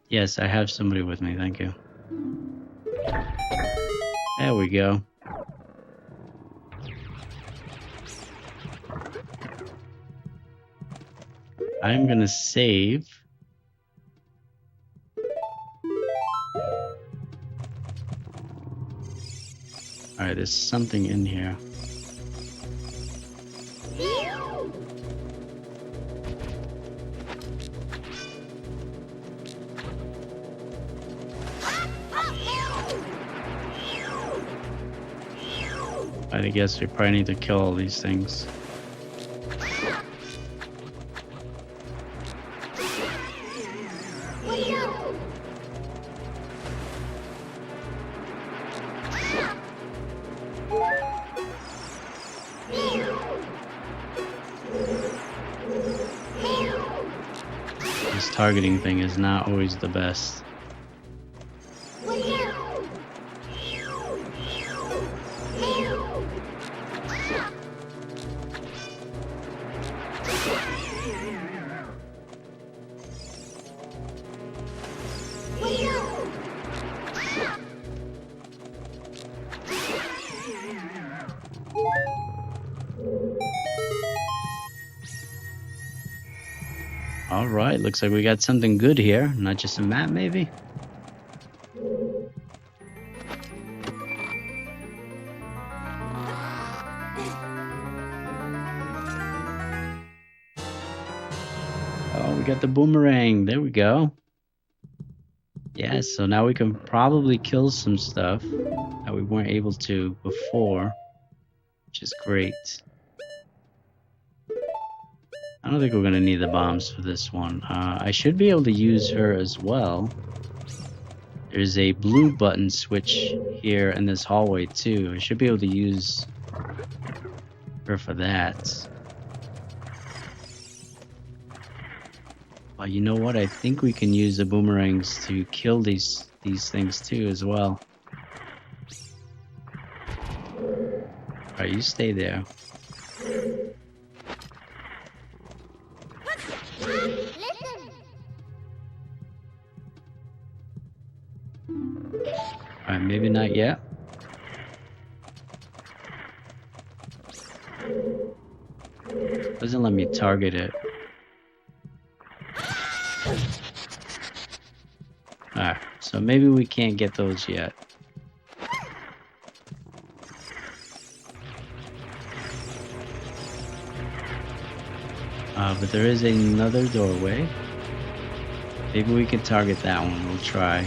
Yes, I have somebody with me, thank you. There we go. I'm gonna save. Alright, there's something in here. I guess we probably need to kill all these things. This targeting thing is not always the best. Alright, looks like we got something good here. Not just a map, maybe? Oh, we got the boomerang. There we go. Yeah, so now we can probably kill some stuff that we weren't able to before, which is great. I don't think we're going to need the bombs for this one. I should be able to use her as well. There's a blue button switch here in this hallway too. I should be able to use her for that. Well, you know what? I think we can use the boomerangs to kill these things too as well. Alright, you stay there. Alright, maybe not yet. Doesn't let me target it. Alright, so maybe we can't get those yet. But there is another doorway. Maybe we can target that one. We'll try.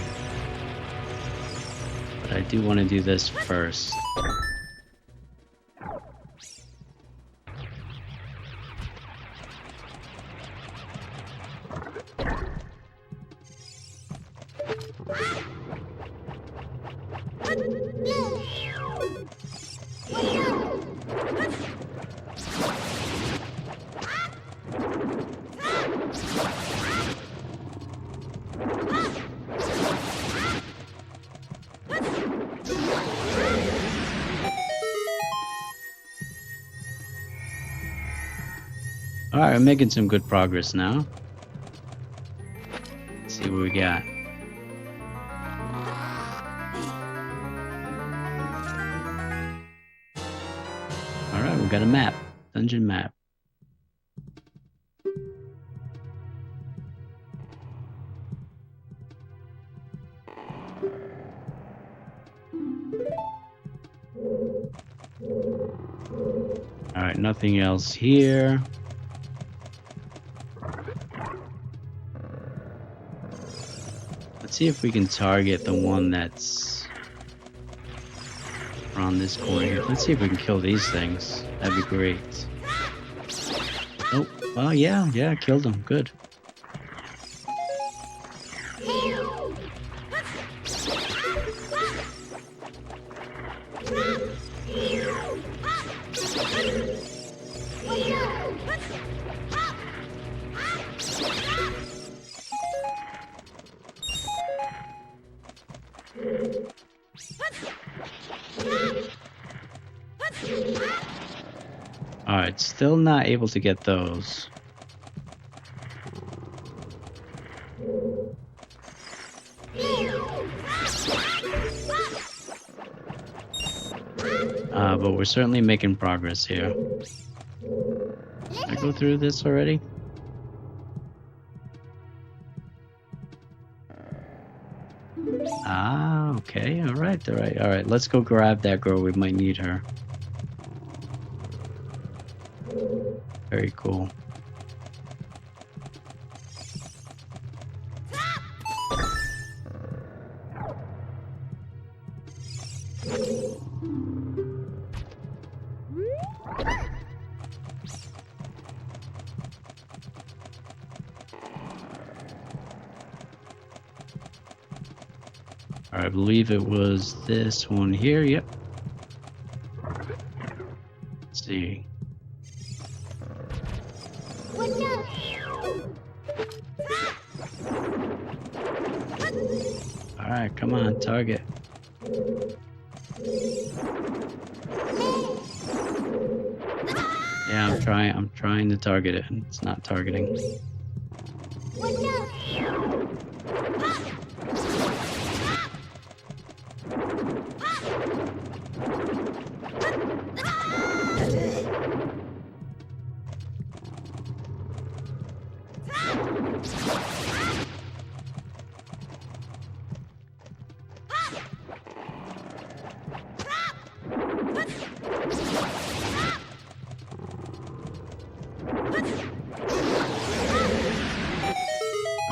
But I do want to do this first. Alright, I'm making some good progress now. Let's see what we got. Alright, we got a map. Dungeon map. Alright, nothing else here. Let's see if we can target the one that's around this corner here. Let's see if we can kill these things. That'd be great. Oh, well, yeah, killed them. Good. Alright, still not able to get those. But we're certainly making progress here. Did I go through this already? Ah, okay, alright. Let's go grab that girl. We might need her. Very cool. I believe it was this one here. Yep. Let's see. Alright, come on, target. Yeah, I'm trying to target it, and it's not targeting.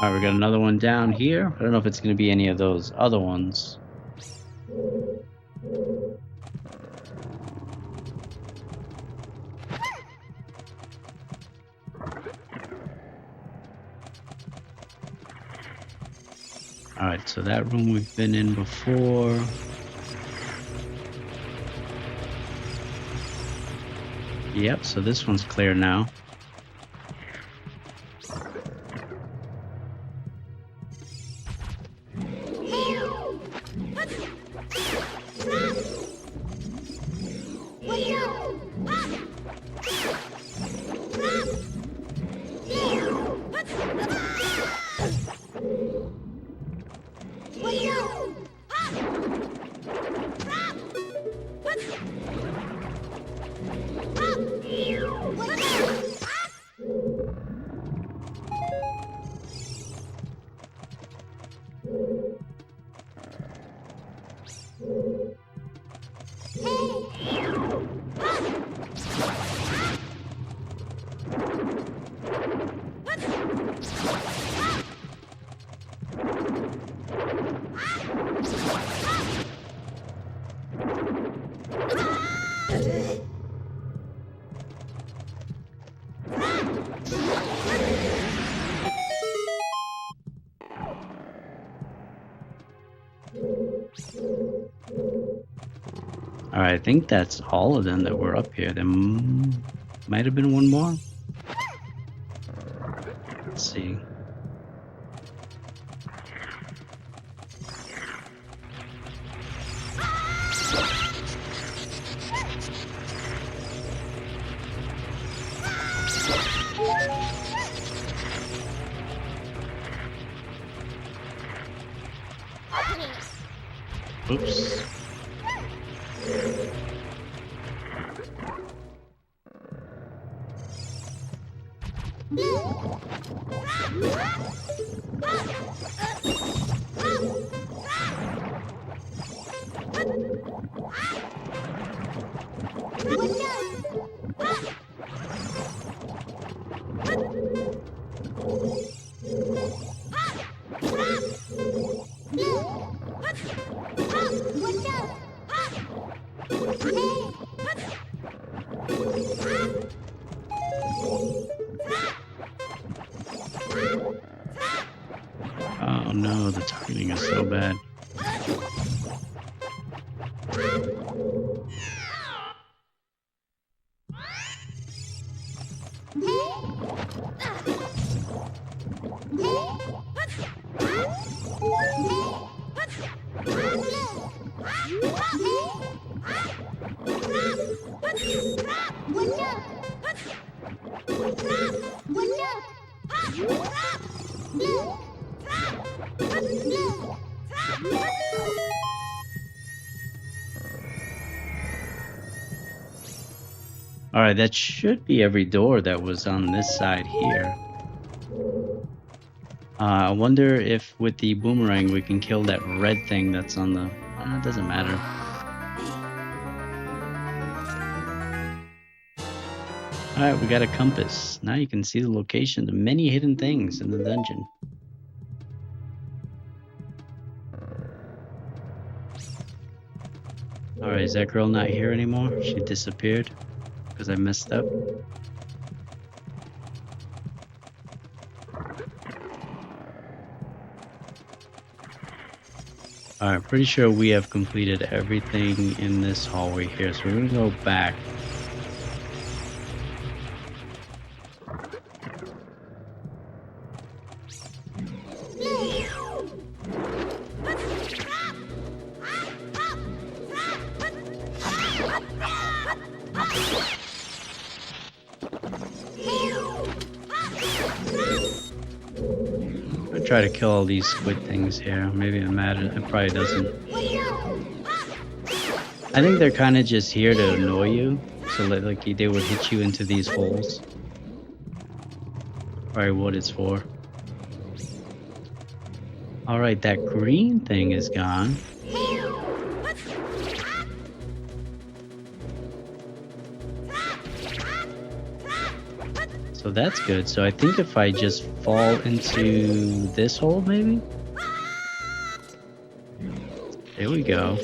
Alright, we got another one down here. I don't know if it's going to be any of those other ones. Alright, so that room we've been in before. Yep, so this one's clear now. Alright, I think that's all of them that were up here. There might have been one more. Let's see. Oops. Oh no, the targeting is so bad. All right, that should be every door that was on this side here. I wonder if with the boomerang we can kill that red thing that's on the... it doesn't matter. Alright, we got a compass. Now you can see the location of many hidden things in the dungeon. Alright, is that girl not here anymore? She disappeared because I messed up. Alright, pretty sure we have completed everything in this hallway here, so we're gonna go back. I try to kill all these squid things here. Maybe it matters. It probably doesn't. I think they're kind of just here to annoy you, so that like they would hit you into these holes. Probably what it's for. All right, that green thing is gone. So that's good. So I think if I just fall into this hole, maybe? There we go.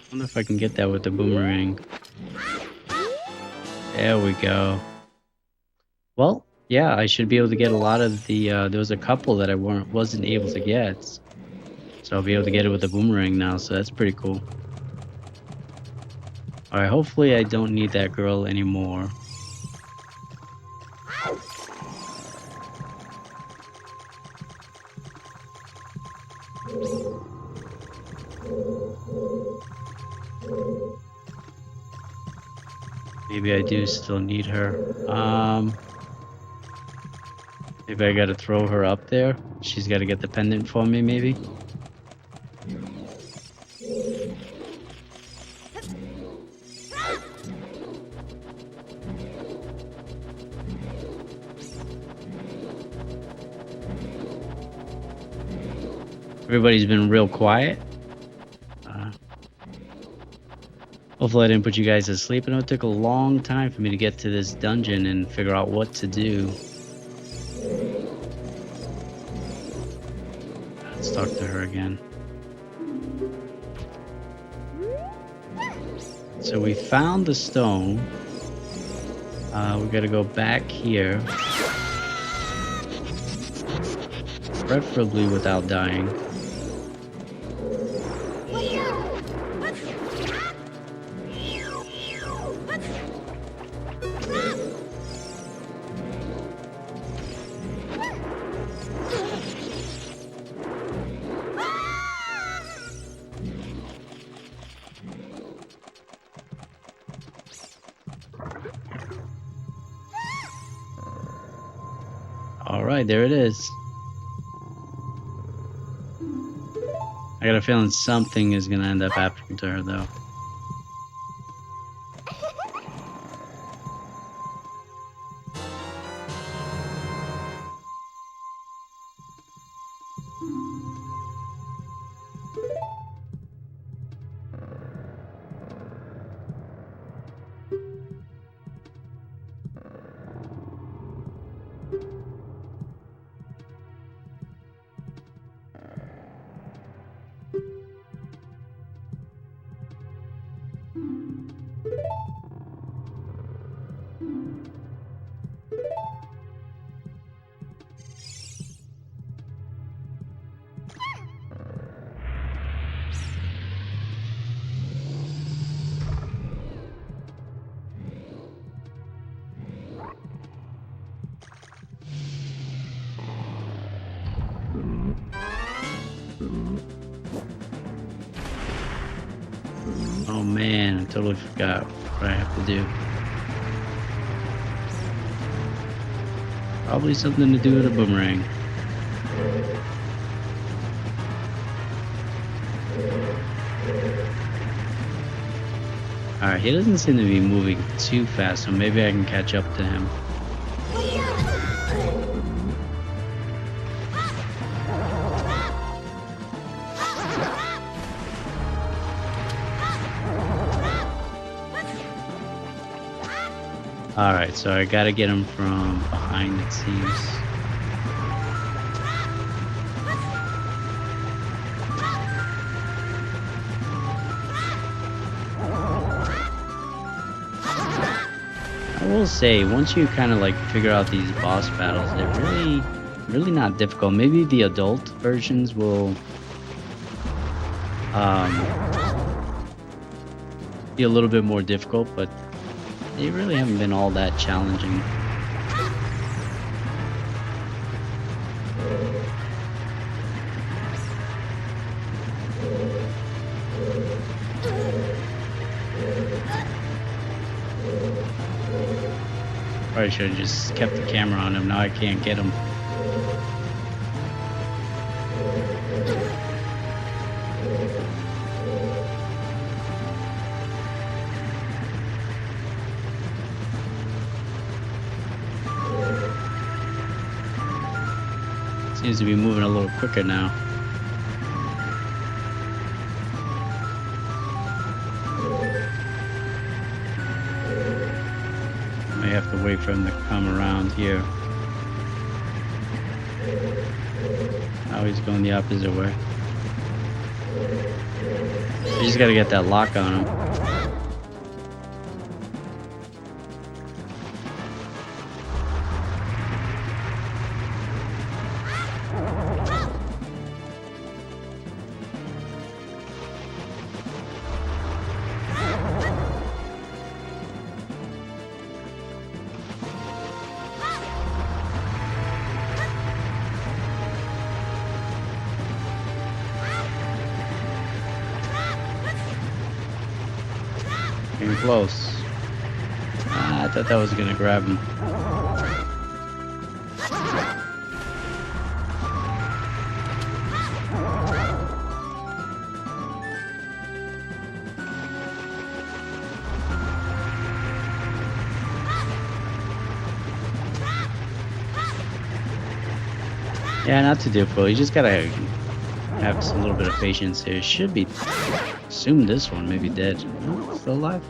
I wonder if I can get that with the boomerang. There we go. Well, yeah, I should be able to get a lot of the, there was a couple that I wasn't able to get. So I'll be able to get it with the boomerang now, so that's pretty cool. Alright, hopefully I don't need that girl anymore. Maybe I do still need her. Maybe I gotta throw her up there. She's gotta get the pendant for me, maybe. Everybody's been real quiet. Hopefully I didn't put you guys to sleep. I know it took a long time for me to get to this dungeon and figure out what to do. Let's talk to her again. So we found the stone. We gotta go back here. Preferably without dying. Alright, there it is. I got a feeling something is gonna end up happening to her though. man, I totally forgot what I have to do. Probably something to do with a boomerang. Alright, he doesn't seem to be moving too fast, so maybe I can catch up to him. Alright, so I gotta get him from behind, it seems. I will say, once you kind of like figure out these boss battles, they're really not difficult. Maybe the adult versions will be a little bit more difficult, but they really haven't been all that challenging. Probably should have just kept the camera on him. Now I can't get him. Seems to be moving a little quicker now. I may have to wait for him to come around here. Now he's going the opposite way. I just gotta get that lock on him. Getting close. I thought that was gonna grab him. Yeah, not too difficult. You just gotta have a little bit of patience here. Should be. Assume this one may be dead. No, still alive.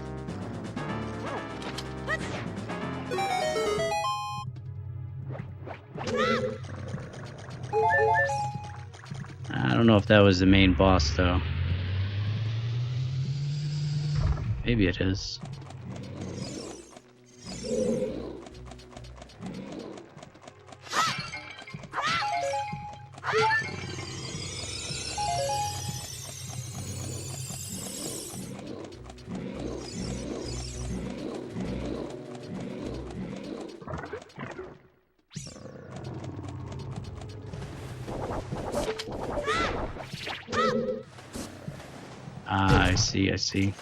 I don't know if that was the main boss though. Maybe it is. Ah, I see, I see.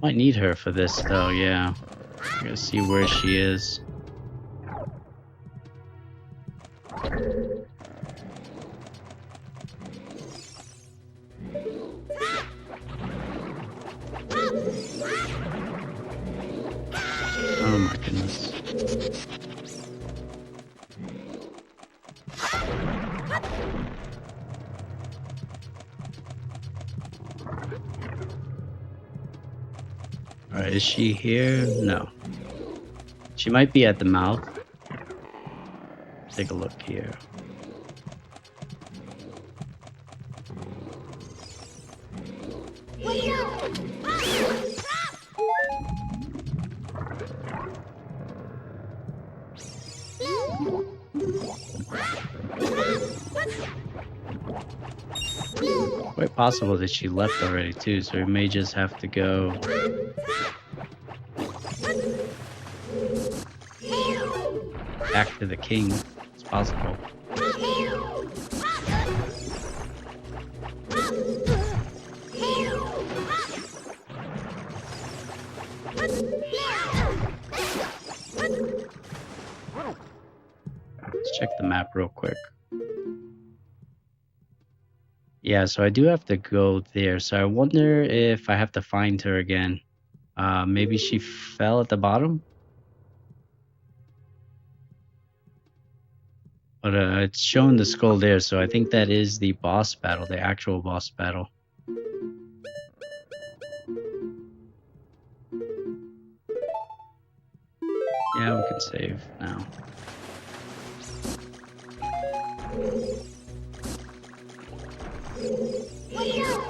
Might need her for this though, yeah. I gotta see where she is. Oh my goodness. Alright, is she here? No. She might be at the mouth. take a look here. Quite possible that she left already too, so we may just have to go back to the king. It's possible. Let's check the map real quick. Yeah, so I do have to go there. So I wonder if I have to find her again. Maybe she fell at the bottom? But it's showing the skull there, so I think that is the boss battle, the actual boss battle. Yeah, we can save now.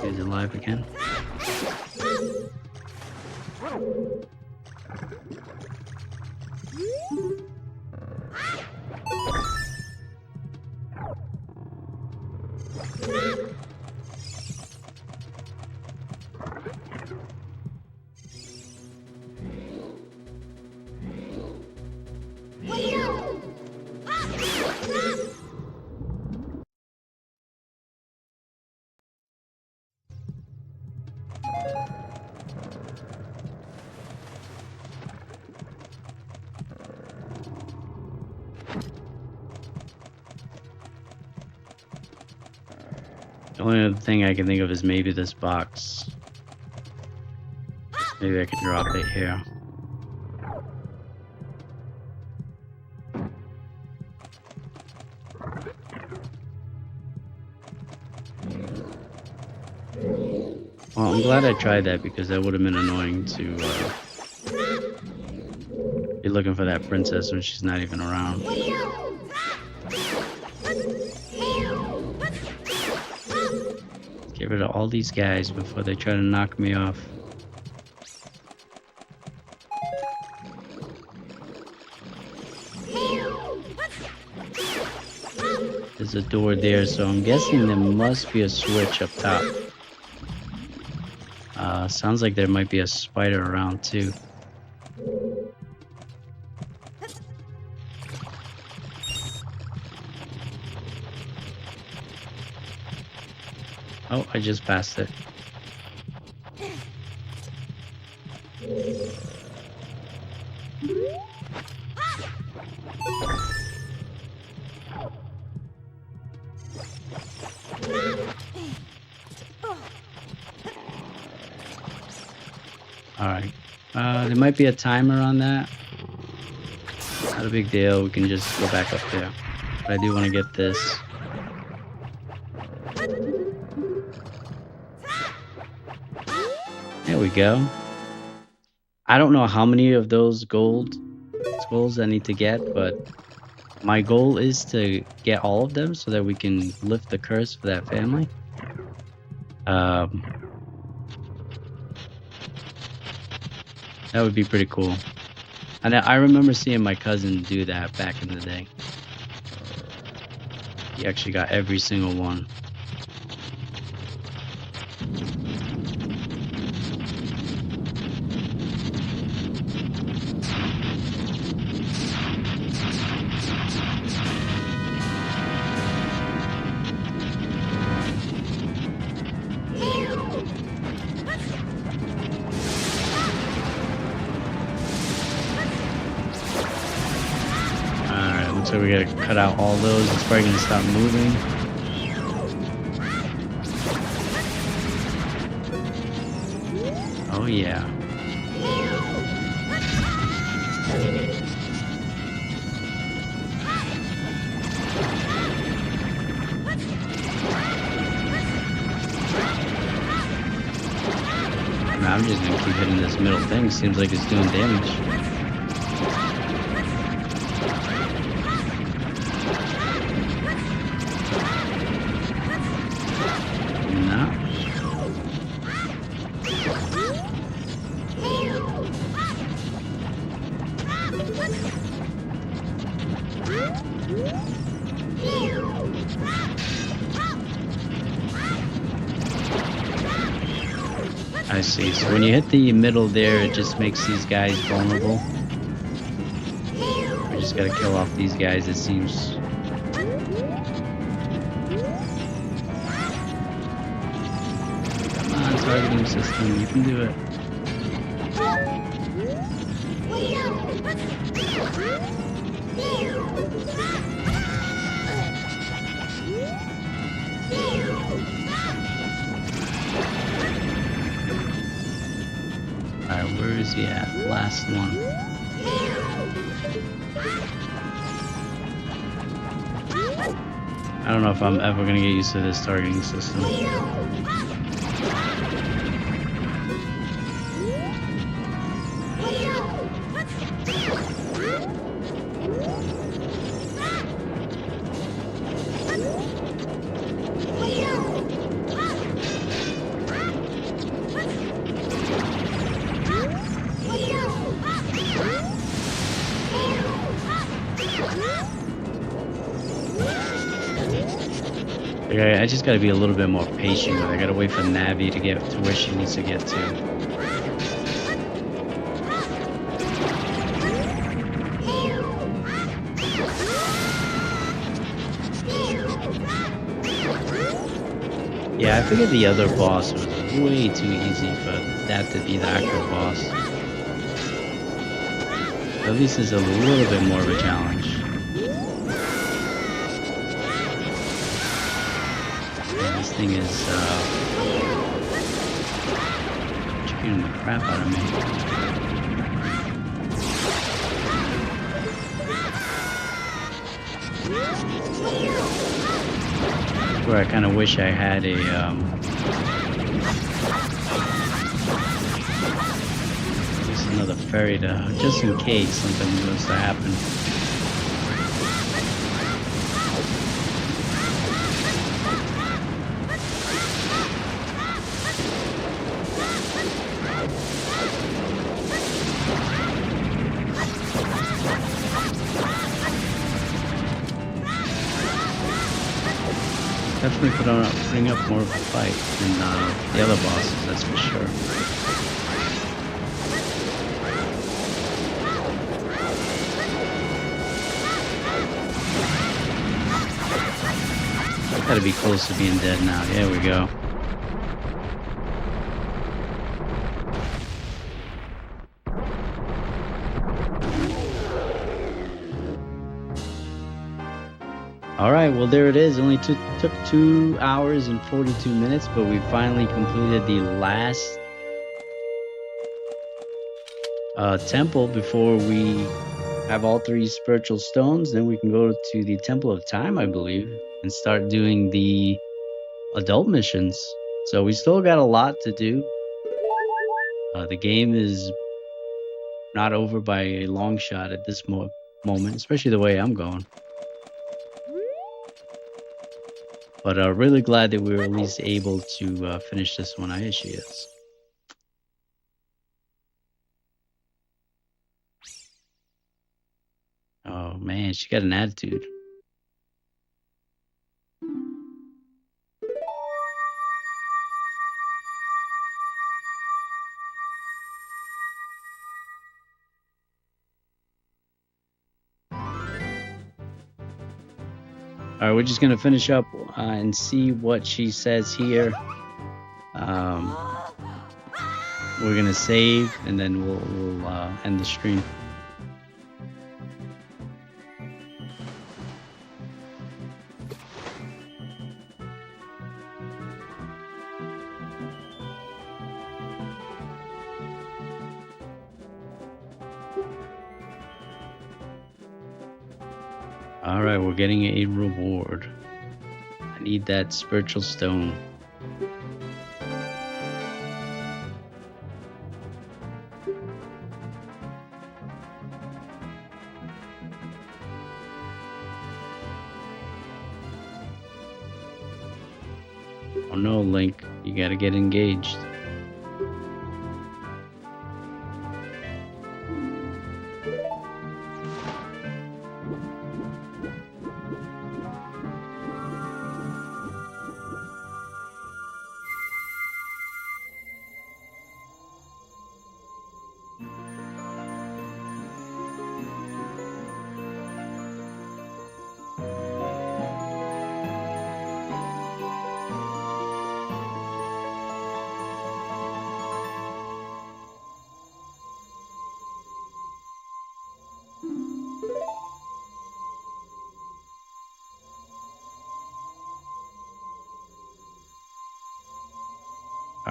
He's alive again. The only other thing I can think of is maybe this box. Maybe I could drop it here. Well, I'm glad I tried that because that would have been annoying to be looking for that princess when she's not even around. Get rid of all these guys before they try to knock me off. There's a door there, so I'm guessing there must be a switch up top. Sounds like there might be a spider around too. Oh, I just passed it. Alright. There might be a timer on that. Not a big deal. We can just go back up there. But I do want to get this. There we go. I don't know how many of those gold skulls I need to get, but my goal is to get all of them so that we can lift the curse for that family. That would be pretty cool. And I remember seeing my cousin do that back in the day. He actually got every single one. So we gotta cut out all those. It's probably gonna stop moving. Oh yeah. I'm just gonna keep hitting this middle thing. Seems like it's doing damage. I see. So when you hit the middle there, it just makes these guys vulnerable. We just gotta kill off these guys, it seems. Come on, targeting system, you can do it. Alright, where is he at? Last one. I don't know if I'm ever gonna get used to this targeting system. I just gotta be a little bit more patient with it. I gotta wait for Navi to get to where she needs to get to. Yeah, I figured the other boss was way too easy for that to be the actual boss. At least it's a little bit more of a challenge. This thing is shooting the crap out of me. Where I kind of wish I had a just another ferry to, just in case something was to happen. Definitely putting up more of a fight than the other bosses, that's for sure. Gotta be close to being dead now. There we go. Alright, well there it is. Only took 2 hours and 42 minutes, but we finally completed the last temple before we have all 3 spiritual stones. Then we can go to the Temple of Time, I believe, and start doing the adult missions. So we still got a lot to do. The game is not over by a long shot at this moment, especially the way I'm going. But really glad that we were at least able to finish this one. Here she is. Oh man, she got an attitude. All right, we're just gonna finish up and see what she says here. We're gonna save and then we'll end the stream. All right, we're getting a reward. I need that spiritual stone. Oh no, Link, you gotta get engaged.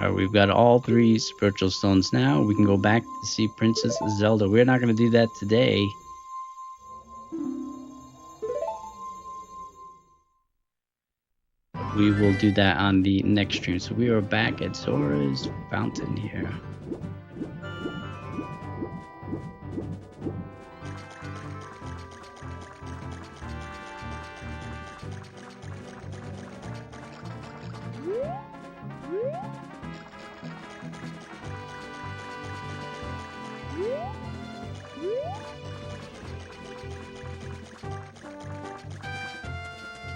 All right, we've got all 3 spiritual stones now. We can go back to see Princess Zelda. We're not going to do that today. We will do that on the next stream. So we are back at Zora's Fountain here.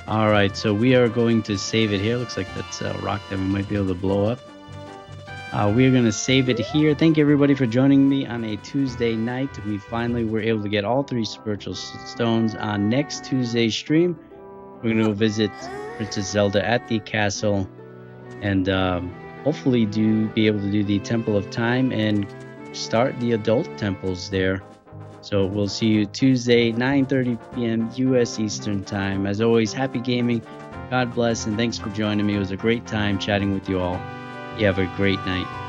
All right, so we are going to save it here. Looks like that's a rock that we might be able to blow up. We are going to save it here. Thank you, everybody, for joining me on a Tuesday night. We finally were able to get all 3 spiritual stones on next Tuesday's stream. We're going to go visit Princess Zelda at the castle and hopefully be able to do the Temple of Time and start the adult temples there. So we'll see you Tuesday, 9:30 p.m. U.S. Eastern Time. As always, happy gaming. God bless, and thanks for joining me. It was a great time chatting with you all. You have a great night.